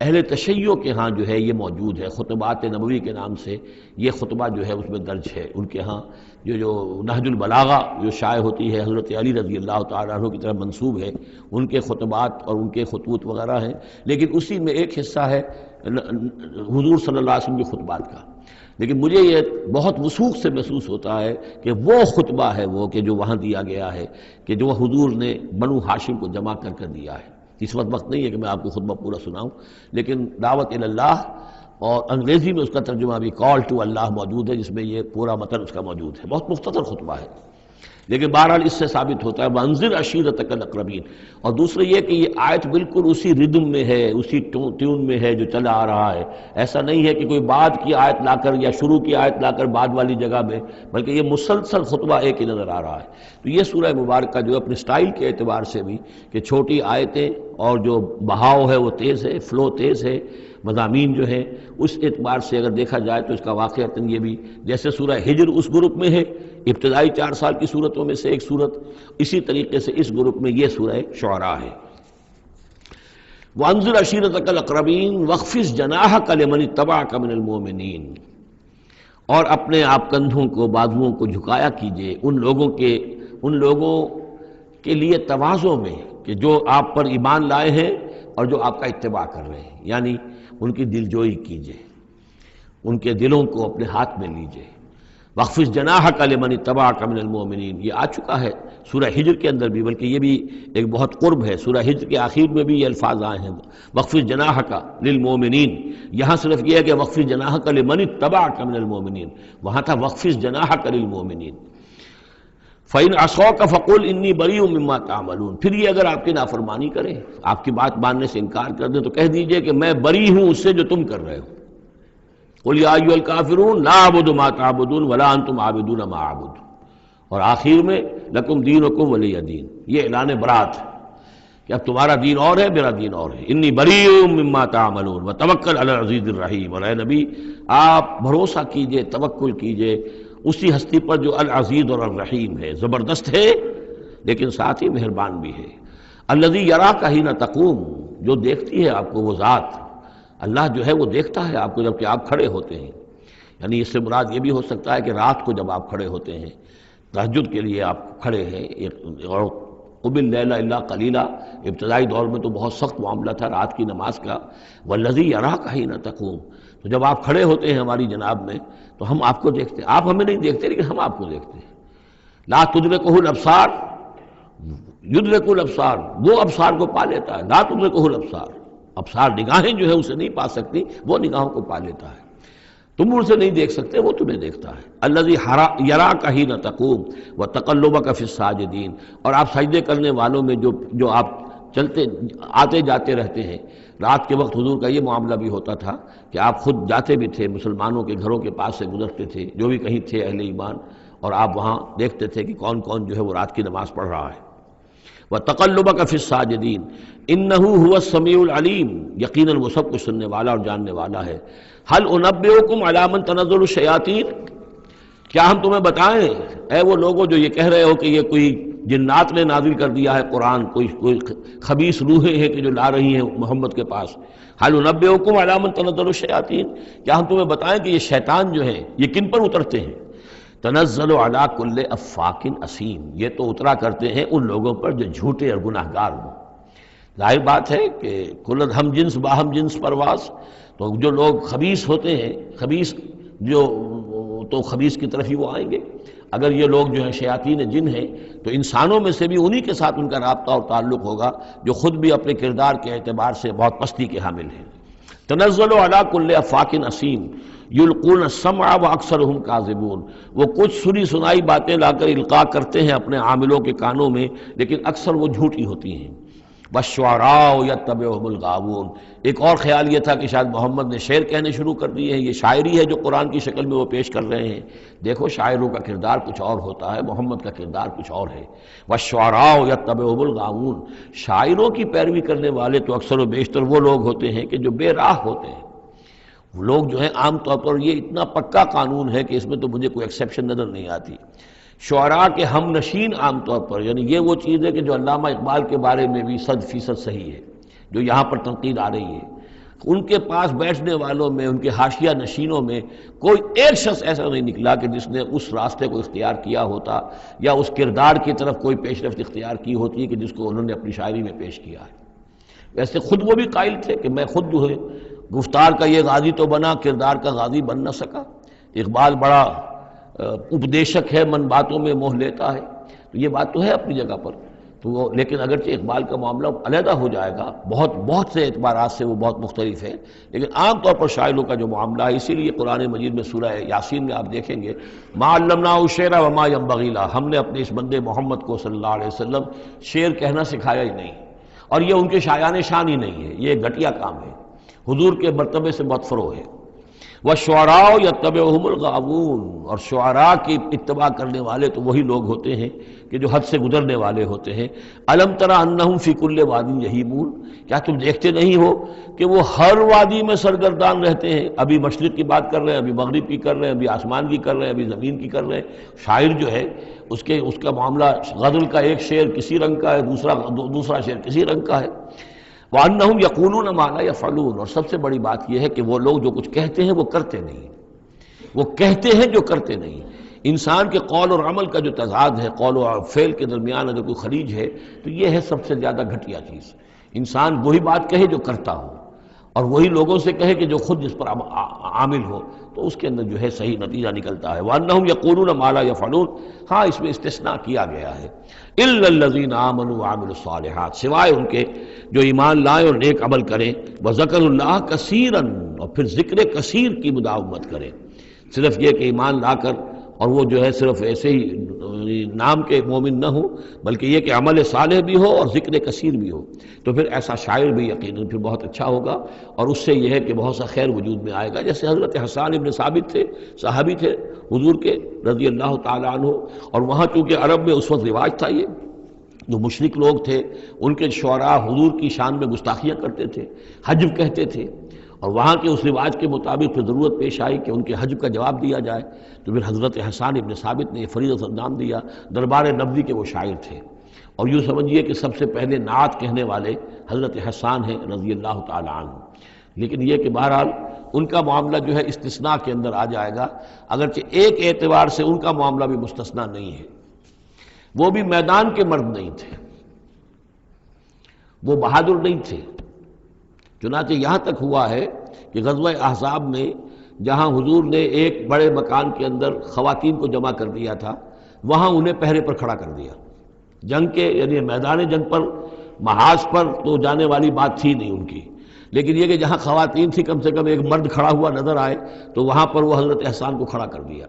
اہل تشیع کے ہاں جو ہے یہ موجود ہے، خطبات نبوی کے نام سے یہ خطبہ جو ہے اس میں درج ہے. ان کے ہاں جو نہج البلاغہ جو شائع ہوتی ہے حضرت علی رضی اللہ تعالیٰ عنہ کی طرف منسوب ہے، ان کے خطبات اور ان کے خطوط وغیرہ ہیں. لیکن اسی میں ایک حصہ ہے حضور صلی اللہ علیہ وسلم کے خطبات کا. لیکن مجھے یہ بہت وثوق سے محسوس ہوتا ہے کہ وہ خطبہ ہے وہ کہ جو وہاں دیا گیا ہے، کہ جو حضور نے بنو ہاشم کو جمع کر دیا ہے. اس وقت نہیں ہے کہ میں آپ کو خطبہ پورا سناؤں، لیکن دعوت اللہ اور انگریزی میں اس کا ترجمہ بھی کال ٹو اللہ موجود ہے، جس میں یہ پورا متن اس کا موجود ہے. بہت مختصر خطبہ ہے، لیکن بہرحال اس سے ثابت ہوتا ہے وانذر عشیرتک الاقربین. اور دوسرے یہ کہ یہ آیت بالکل اسی ردم میں ہے، اسی ٹیون میں ہے جو چلا آ رہا ہے. ایسا نہیں ہے کہ کوئی بعد کی آیت لا کر یا شروع کی آیت لا کر بعد والی جگہ میں، بلکہ یہ مسلسل خطبہ ایک ہی نظر آ رہا ہے. تو یہ سورہ مبارکہ جو اپنے سٹائل کے اعتبار سے بھی کہ چھوٹی آیتیں اور جو بہاؤ ہے وہ تیز ہے، فلو تیز ہے، مضامین جو ہیں اس اعتبار سے اگر دیکھا جائے تو اس کا واقعتاً یہ بھی جیسے سورہ ہجر اس گروپ میں ہے، ابتدائی 4 سال کی صورتوں میں سے ایک صورت، اسی طریقے سے اس گروپ میں یہ سورہ شعراء ہے. وَأَنذِرْ عَشِيرَتَكَ الْأَقْرَبِينَ وَاخْفِضْ جَنَاحَكَ لِمَنِ اتَّبَعَكَ مِنَ الْمُؤْمِنِينَ، اور اپنے آپ کندھوں کو، بازوؤں کو جھکایا کیجئے ان لوگوں کے لیے تواضع میں کہ جو آپ پر ایمان لائے ہیں اور جو آپ کا اتباع کر رہے ہیں. یعنی ان کی دلجوئی کیجئے، ان کے دلوں کو اپنے ہاتھ میں لیجئے. وَاخْفِضْ جَنَاحَكَ لِمَنِ اتَّبَعَكَ مِنَ الْمُؤْمِنِينَ یہ آ چکا ہے سورہ ہجر کے اندر بھی، بلکہ یہ بھی ایک بہت قرب ہے. سورہ ہجر کے آخر میں بھی یہ الفاظ آئے ہیں وَاخْفِضْ جَنَاحَكَ لِلْمُؤْمِنِينَ. یہاں صرف یہ ہے کہ وَاخْفِضْ جَنَاحَكَ لِمَنِ اتَّبَعَكَ مِنَ الْمُؤْمِنِينَ، وہاں تھا وَاخْفِضْ جَنَاحَكَ لِلْمُؤْمِنِينَ. فَإِنْ عَصَوْكَ فَقُلْ إِنِّي بَرِيءٌ مِّمَّا تَعْمَلُونَ. پھر یہ اگر آپ کی نافرمانی کریں، آپ کی بات ماننے سے انکار کر دیں، تو کہہ دیجئے کہ میں بری ہوں اس سے جو تم کر رہے ہو. قُلْ يَا أَيُّهَا الْكَافِرُونَ لَا أَعْبُدُ مَا تَعْبُدُونَ وَلَا أَنْتُمْ عَابِدُونَ مَا أَعْبُدُ. اور آخر میں لَكُمْ دِينُكُمْ وَلِيَّ دِينِ، یہ اعلان برات کہ اب تمہارا دین اور ہے، میرا دین اور ہے. انی بریء مما تعملون وتوکل علی العزیز الرحیم. اور اے نبی آپ بھروسہ کیجئے، توکل کیجئے اسی ہستی پر جو العزیز اور الرحیم ہے، زبردست ہے لیکن ساتھ ہی مہربان بھی ہے. الذی یراک حین تقوم، جو دیکھتی ہے آپ کو وہ ذات، اللہ جو ہے وہ دیکھتا ہے آپ کو جب کہ آپ کھڑے ہوتے ہیں. یعنی اس سے مراد یہ بھی ہو سکتا ہے کہ رات کو جب آپ کھڑے ہوتے ہیں، تہجد کے لیے آپ کھڑے ہیں. اور قم اللیل الا قلیلا، ابتدائی دور میں تو بہت سخت معاملہ تھا رات کی نماز کا. والذی یراک حین تقوم، تو جب آپ کھڑے ہوتے ہیں ہماری جناب میں تو ہم آپ کو دیکھتے ہیں. آپ ہمیں نہیں دیکھتے لیکن ہم آپ کو دیکھتے ہیں. لا تدرکہ الابصار یدرک الابصار، وہ ابصار کو پا لیتا ہے. لا تدرکہ الابصار، ابصار نگاہیں جو ہے اسے نہیں پا سکتی، وہ نگاہوں کو پا لیتا ہے. تم اسے نہیں دیکھ سکتے، وہ تمہیں دیکھتا ہے. الذی یراک حین تقوم وتقلبک فی الساجدین، اور آپ سجدے کرنے والوں میں جو آپ چلتے آتے جاتے رہتے ہیں. رات کے وقت حضور کا یہ معاملہ بھی ہوتا تھا کہ آپ خود جاتے بھی تھے، مسلمانوں کے گھروں کے پاس سے گزرتے تھے جو بھی کہیں تھے اہل ایمان، اور آپ وہاں دیکھتے تھے کہ کون کون جو ہے وہ رات کی نماز پڑھ رہا ہے. وَتَقَلُّبَكَ فِي السَّاجِدِينَ إِنَّهُ هُوَ السَّمِيعُ الْعَلِيمُ، یقیناً وہ سب کچھ سننے والا اور جاننے والا ہے. هَلْ أُنَبِّئُكُمْ عَلَىٰ مَنْ تَنَزَّلُ الشَّيَاطِينُ، کیا ہم تمہیں بتائیں اے وہ لوگوں جو یہ کہہ رہے ہو کہ یہ کوئی جنات نے نازل کر دیا ہے قرآن، کوئی خبیث روحیں ہیں کہ جو لا رہی ہیں محمد کے پاس. هَلْ أُنَبِّئُكُمْ عَلَىٰ مَنْ تَنَزَّلُ الشَّيَاطِينُ، کیا ہم تمہیں بتائیں کہ یہ شیطان جو ہیں یہ کن پر اترتے ہیں. تنزل علی کل افاک اسیم، یہ تو اترا کرتے ہیں ان لوگوں پر جو جھوٹے اور گناہ گار ہوں. ظاہر بات ہے کہ کل ہم جنس باہم جنس پرواز، تو جو لوگ خبیث ہوتے ہیں، خبیث جو تو خبیث کی طرف ہی وہ آئیں گے. اگر یہ لوگ جو ہیں شیاطین جن ہیں تو انسانوں میں سے بھی انہی کے ساتھ ان کا رابطہ اور تعلق ہوگا جو خود بھی اپنے کردار کے اعتبار سے بہت پستی کے حامل ہیں. تنزل علی کل افاک اسیم یلقون السمع واکثرهم کاذبون، وہ کچھ سنی سنائی باتیں لا کر القاء کرتے ہیں اپنے عاملوں کے کانوں میں لیکن اکثر وہ جھوٹی ہوتی ہیں. والشعراء یتبعهم الغاوون، ایک اور خیال یہ تھا کہ شاید محمد نے شعر کہنے شروع کر دیے ہیں، یہ شاعری ہے جو قرآن کی شکل میں وہ پیش کر رہے ہیں. دیکھو شاعروں کا کردار کچھ اور ہوتا ہے، محمد کا کردار کچھ اور ہے. والشعراء یتبعهم الغاوون، شاعروں کی پیروی کرنے والے تو اکثر و بیشتر وہ لوگ ہوتے ہیں کہ جو بے راہ ہوتے ہیں. وہ لوگ جو ہیں عام طور پر، یہ اتنا پکا قانون ہے کہ اس میں تو مجھے کوئی ایکسیپشن نظر نہیں آتی. شعراء کے ہم نشین عام طور پر، یعنی یہ وہ چیز ہے کہ جو علامہ اقبال کے بارے میں بھی 100% صحیح ہے، جو یہاں پر تنقید آ رہی ہے، ان کے پاس بیٹھنے والوں میں، ان کے حاشیہ نشینوں میں کوئی ایک شخص ایسا نہیں نکلا کہ جس نے اس راستے کو اختیار کیا ہوتا یا اس کردار کی طرف کوئی پیش رفت اختیار کی ہوتی کہ جس کو انہوں نے اپنی شاعری میں پیش کیا ہے. ویسے خود وہ بھی قائل تھے کہ میں خود جو ہے گفتار کا یہ غازی تو بنا، کردار کا غازی بن نہ سکا. اقبال بڑا اپدیشک ہے، من باتوں میں موہ لیتا ہے، تو یہ بات تو ہے اپنی جگہ پر. تو وہ لیکن اگرچہ اقبال کا معاملہ علیحدہ ہو جائے گا، بہت سے اعتبارات سے وہ بہت مختلف ہے، لیکن عام طور پر شاعروں کا جو معاملہ ہے، اسی لیے قرآن مجید میں سورہ یاسین میں آپ دیکھیں گے ما علمناہ الشعر وما ينبغی لہ، ہم نے اپنے اس بندے محمد کو صلی اللہ علیہ وسلم شعر کہنا سکھایا ہی نہیں. اور یہ ان کے شایان شان ہی نہیں ہے، یہ گھٹیا کام ہے، حضور کے مرتبے سے بہت فروغ ہے. وَالشُّعَرَاءُ يَتَّبِعُهُمُ الْغَاوُونَ، اور شعراء کی اتباع کرنے والے تو وہی لوگ ہوتے ہیں کہ جو حد سے گزرنے والے ہوتے ہیں. أَلَمْ تَرَ أَنَّهُمْ فِي كُلِّ وَادٍ يَهِيمُونَ، کیا تم دیکھتے نہیں ہو کہ وہ ہر وادی میں سرگردان رہتے ہیں. ابھی مشرق کی بات کر رہے ہیں، ابھی مغرب کی کر رہے ہیں، ابھی آسمان کی کر رہے ہیں، ابھی زمین کی کر رہے ہیں. شاعر جو ہے اس کا معاملہ غزل کا ایک شعر کسی رنگ کا ہے، دوسرا شعر کسی رنگ کا ہے. وَأَنَّهُمْ يَقُولُونَ مَا لَا يَفْعَلُونَ، اور سب سے بڑی بات یہ ہے کہ وہ لوگ جو کچھ کہتے ہیں وہ کرتے نہیں، وہ کہتے ہیں جو کرتے نہیں. انسان کے قول اور عمل کا جو تضاد ہے، قول و فعل کے درمیان اگر کوئی خلیج ہے تو یہ ہے سب سے زیادہ گھٹیا چیز. انسان وہی بات کہے جو کرتا ہو، اور وہی لوگوں سے کہے کہ جو خود جس پر عامل ہو، تو اس کے اندر جو ہے صحیح نتیجہ نکلتا ہے. وَأَنَّهُمْ يَقُولُونَ مَا لَا يَفْعَلُونَ، ہاں اس میں استثناء کیا گیا ہے، إِلَّا الَّذِينَ آمَنُوا وَعَمِلُوا الصَّالِحَاتِ، سوائے ان کے جو ایمان لائیں اور نیک عمل کریں. وَذَكَرُوا اللَّهَ كَثِيرًا، اور پھر ذکر کثیر کی مداومت کریں. صرف یہ کہ ایمان لا کر اور وہ جو ہے صرف ایسے ہی نام کے مومن نہ ہو، بلکہ یہ کہ عمل صالح بھی ہو اور ذکر کثیر بھی ہو، تو پھر ایسا شاعر بھی یقیناً پھر بہت اچھا ہوگا، اور اس سے یہ ہے کہ بہت سا خیر وجود میں آئے گا. جیسے حضرت حسان ابن ثابت تھے، صحابی تھے حضور کے رضی اللہ تعالیٰ عنہ، اور وہاں چونکہ عرب میں اس وقت رواج تھا یہ جو مشرک لوگ تھے ان کے شعراء حضور کی شان میں گستاخیاں کرتے تھے، حجب کہتے تھے، اور وہاں کے اس رواج کے مطابق پھر ضرورت پیش آئی کہ ان کے حجب کا جواب دیا جائے، تو پھر حضرت حسان ابن ثابت نے یہ فریضہ نام دیا۔ دربار نبوی کے وہ شاعر تھے، اور یوں سمجھیے کہ سب سے پہلے نعت کہنے والے حضرت حسان ہیں رضی اللہ تعالی عنہ۔ لیکن یہ کہ بہرحال ان کا معاملہ جو ہے استثناء کے اندر آ جائے گا، اگرچہ ایک اعتبار سے ان کا معاملہ بھی مستثنیٰ نہیں ہے، وہ بھی میدان کے مرد نہیں تھے، وہ بہادر نہیں تھے۔ چنانچہ یہاں تک ہوا ہے کہ غزوہ احزاب میں جہاں حضور نے ایک بڑے مکان کے اندر خواتین کو جمع کر دیا تھا، وہاں انہیں پہرے پر کھڑا کر دیا۔ جنگ کے یعنی میدان جنگ پر محاذ پر تو جانے والی بات تھی نہیں ان کی، لیکن یہ کہ جہاں خواتین تھی کم سے کم ایک مرد کھڑا ہوا نظر آئے تو وہاں پر وہ حضرت احسان کو کھڑا کر دیا۔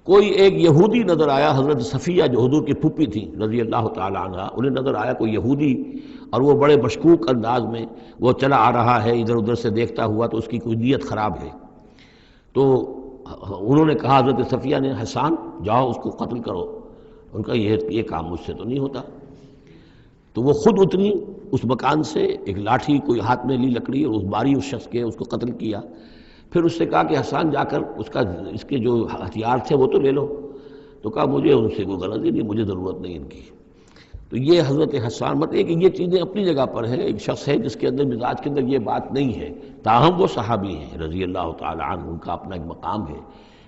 کوئی ایک یہودی نظر آیا، حضرت صفیہ جو حضور کی پھوپھی تھی رضی اللہ تعالی عنہ، انہیں نظر آیا کوئی یہودی، اور وہ بڑے مشکوک انداز میں وہ چلا آ رہا ہے ادھر ادھر سے دیکھتا ہوا، تو اس کی کوئی نیت خراب ہے۔ تو انہوں نے کہا حضرت صفیہ نے، حسان جاؤ اس کو قتل کرو۔ ان کا یہ کام مجھ سے تو نہیں ہوتا۔ تو وہ خود اتنی اس مکان سے، ایک لاٹھی کوئی ہاتھ میں لی لکڑی، اور اس باری اس شخص کے، اس کو قتل کیا۔ پھر اس سے کہا کہ حسان جا کر اس کے جو ہتھیار تھے وہ تو لے لو۔ تو کہا مجھے ان سے کوئی غرض ہی نہیں، مجھے ضرورت نہیں ان کی۔ تو یہ حضرت حسان مطلب کہ یہ چیزیں اپنی جگہ پر ہیں، ایک شخص ہے جس کے اندر مزاج کے اندر یہ بات نہیں ہے، تاہم وہ صحابی ہیں رضی اللہ تعالی عنہ، ان کا اپنا ایک مقام ہے۔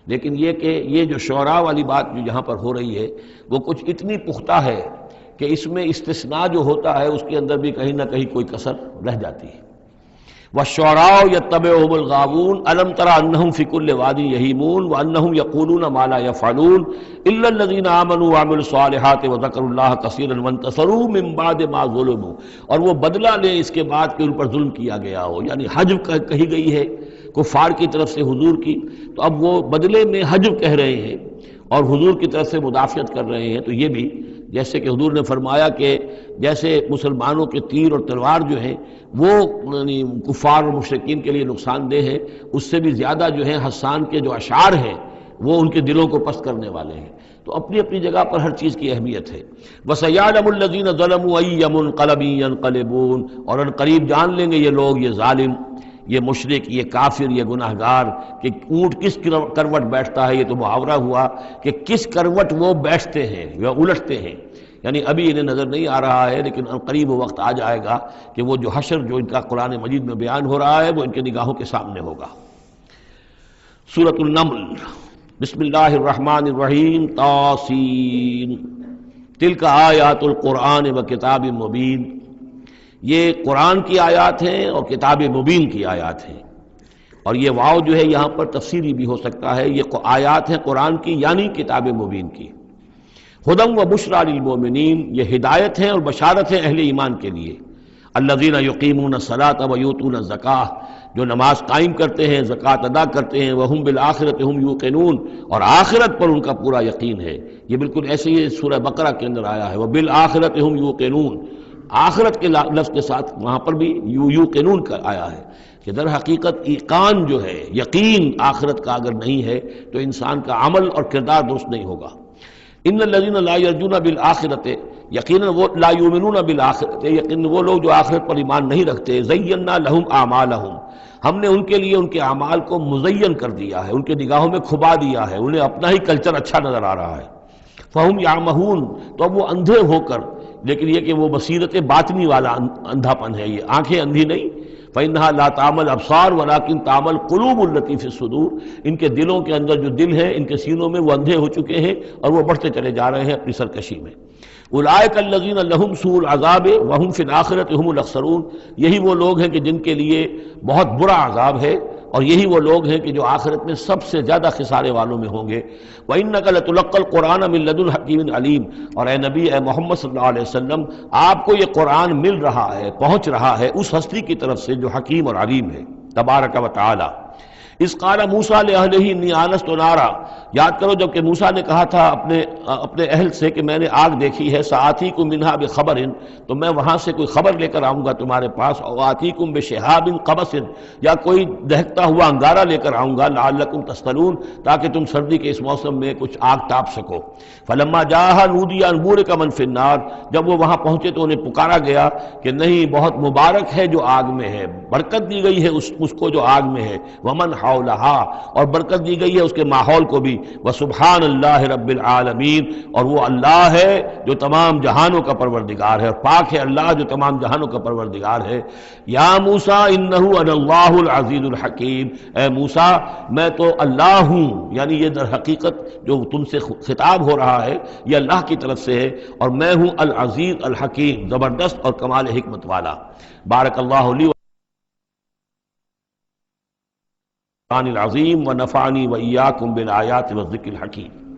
لیکن یہ کہ یہ جو شعراء والی بات جو یہاں پر ہو رہی ہے وہ کچھ اتنی پختہ ہے کہ اس میں استثناء جو ہوتا ہے اس کے اندر بھی کہیں نہ کہیں کوئی کسر رہ جاتی ہے۔ وَالشُّعَرَاءُ يَتَّبِعُهُمُ الْغَاوُونَ أَلَمْ تَرَ أَنَّهُمْ فِي كُلِّ وَادٍ يَهِيمُونَ وَأَنَّهُمْ يَقُولُونَ مَا لَا يَفْعَلُونَ إِلَّا الَّذِينَ آمَنُوا وَعَمِلُوا الصَّالِحَاتِ وَذَكَرُوا اللَّهَ كَثِيرًا وَانتَصَرُوا مِن بَعْدِ مَا ظُلِمُوا، اور وہ بدلہ لیں اس کے بعد کہ ان پر ظلم کیا گیا ہو، یعنی حجب کہی گئی ہے کفار کی طرف سے حضور کی، تو اب وہ بدلے میں حجب کہہ رہے ہیں اور حضور کی طرف سے مدافعت کر رہے ہیں۔ تو یہ بھی جیسے کہ حضور نے فرمایا کہ جیسے مسلمانوں کے تیر اور تلوار جو ہیں وہ یعنی کفار اور مشرکین کے لیے نقصان دہ ہیں، اس سے بھی زیادہ جو ہیں حسان کے جو اشعار ہیں وہ ان کے دلوں کو پست کرنے والے ہیں۔ تو اپنی اپنی جگہ پر ہر چیز کی اہمیت ہے۔ وَسَيَعْلَمُ الَّذِينَ ظَلَمُوا أَيَّ مُنقَلَبٍ يَنقَلِبُونَ، اور ان قریب جان لیں گے یہ لوگ، یہ ظالم، یہ مشرک، یہ کافر، یہ گناہگار کہ اونٹ کس کروٹ بیٹھتا ہے۔ یہ تو محاورہ ہوا کہ کس کروٹ وہ بیٹھتے ہیں یا الٹتے ہیں، یعنی ابھی انہیں نظر نہیں آ رہا ہے، لیکن قریب وہ وقت آ جائے گا کہ وہ جو حشر جو ان کا قرآن مجید میں بیان ہو رہا ہے وہ ان کے نگاہوں کے سامنے ہوگا۔ سورۃ النمل، بسم اللہ الرحمن الرحیم، طاسین، تلک آیات القرآن و کتاب مبین، یہ قرآن کی آیات ہیں اور کتاب مبین کی آیات ہیں۔ اور یہ واو جو ہے یہاں پر تفسیری بھی ہو سکتا ہے، یہ آیات ہیں قرآن کی یعنی کتاب مبین کی۔ ہدی و بشریٰ للمؤمنین، یہ ہدایت ہیں اور بشارت ہیں اہل ایمان کے لیے۔ الذین یقیمون الصلاۃ و یؤتون الزکاۃ، جو نماز قائم کرتے ہیں، زکوٰۃ ادا کرتے ہیں، وہم بالآخرۃ ہم یوقنون، اور آخرت پر ان کا پورا یقین ہے۔ یہ بالکل ایسے ہی سورہ بقرہ کے اندر آیا ہے، وبالآخرۃ ہم یوقنون، آخرت کے لفظ کے ساتھ وہاں پر بھی یوقنون کا آیا ہے کہ در حقیقت ایقان جو ہے، یقین آخرت کا اگر نہیں ہے تو انسان کا عمل اور کردار درست نہیں ہوگا۔ ان الذین لا یرجون بالآخرۃ، یقیناً وہ لا یؤمنون بالآخرۃ، یقیناً وہ لوگ جو آخرت پر ایمان نہیں رکھتے، زینا لہم اعمالہم، ہم نے ان کے لیے ان کے اعمال کو مزین کر دیا ہے، ان کے نگاہوں میں کھبا دیا ہے، انہیں اپنا ہی کلچر اچھا نظر آ رہا ہے۔ فہم یعمہون، تو اب وہ اندھے ہو کر، لیکن یہ کہ وہ بصیرت باطنی والا اندھا پن ہے، یہ آنکھیں اندھی نہیں۔ فإنها لا تعمل ابصار ولكن تعمل قلوب التي في الصدور، ان کے دلوں کے اندر جو دل ہے ان کے سینوں میں وہ اندھے ہو چکے ہیں اور وہ بڑھتے چلے جا رہے ہیں اپنی سرکشی میں۔ اولئک الذین لهم سوء العذاب وهم في الآخرۃ هم الاخسرون، یہی وہ لوگ ہیں کہ جن کے لیے بہت برا عذاب ہے، اور یہی وہ لوگ ہیں کہ جو آخرت میں سب سے زیادہ خسارے والوں میں ہوں گے۔ وَإِنَّكَ لَتُلَقَّى الْقُرْآنَ مِن لَّدُنْ حَكِيمٍ عَلِيمٍ، اور اے نبی، اے محمد صلی اللہ علیہ وسلم، آپ کو یہ قرآن مل رہا ہے، پہنچ رہا ہے اس ہستی کی طرف سے جو حکیم اور علیم ہے، تبارک و تعالی۔ اس قال موسیٰ لأہلہ انی آنست نارا، یاد کرو جب کہ موسیٰ نے کہا تھا اپنے اہل سے کہ میں نے آگ دیکھی ہے، سآتیکم منہا بخبر، تو میں وہاں سے کوئی خبر لے کر آؤں گا تمہارے پاس، او آتیکم بشہاب قبس، یا کوئی دہکتا ہوا انگارہ لے کر آؤں گا، لعلکم تصطلون، تاکہ تم سردی کے اس موسم میں کچھ آگ تاپ سکو۔ فلما جاءہا نودی ان بورک من فی النار، جب وہ وہاں پہنچے تو انہیں پکارا گیا کہ نہیں، بہت مبارک ہے جو آگ میں ہے، برکت دی گئی ہے اس کو جو آگ میں ہے، ومن حولہا، اور برکت دی گئی ہے اس کے ماحول کو بھی، وسبحان اللہ رب العالمین، اور وہ اللہ ہے جو تمام جہانوں کا پروردگار ہے، اور پاک ہے اللہ جو تمام جہانوں کا پروردگار ہے۔ یا موسیٰ انہ انا اللہ العزیز الحکیم، اے موسیٰ میں تو اللہ ہوں، یعنی یہ در حقیقت جو تم سے خطاب ہو رہا ہے یہ اللہ کی طرف سے ہے، اور میں ہوں العزیز الحکیم، زبردست اور کمال حکمت والا۔ بارک اللہ لی العظیم ونفعنی وإیاکم بالآیات والذکر الحکیم۔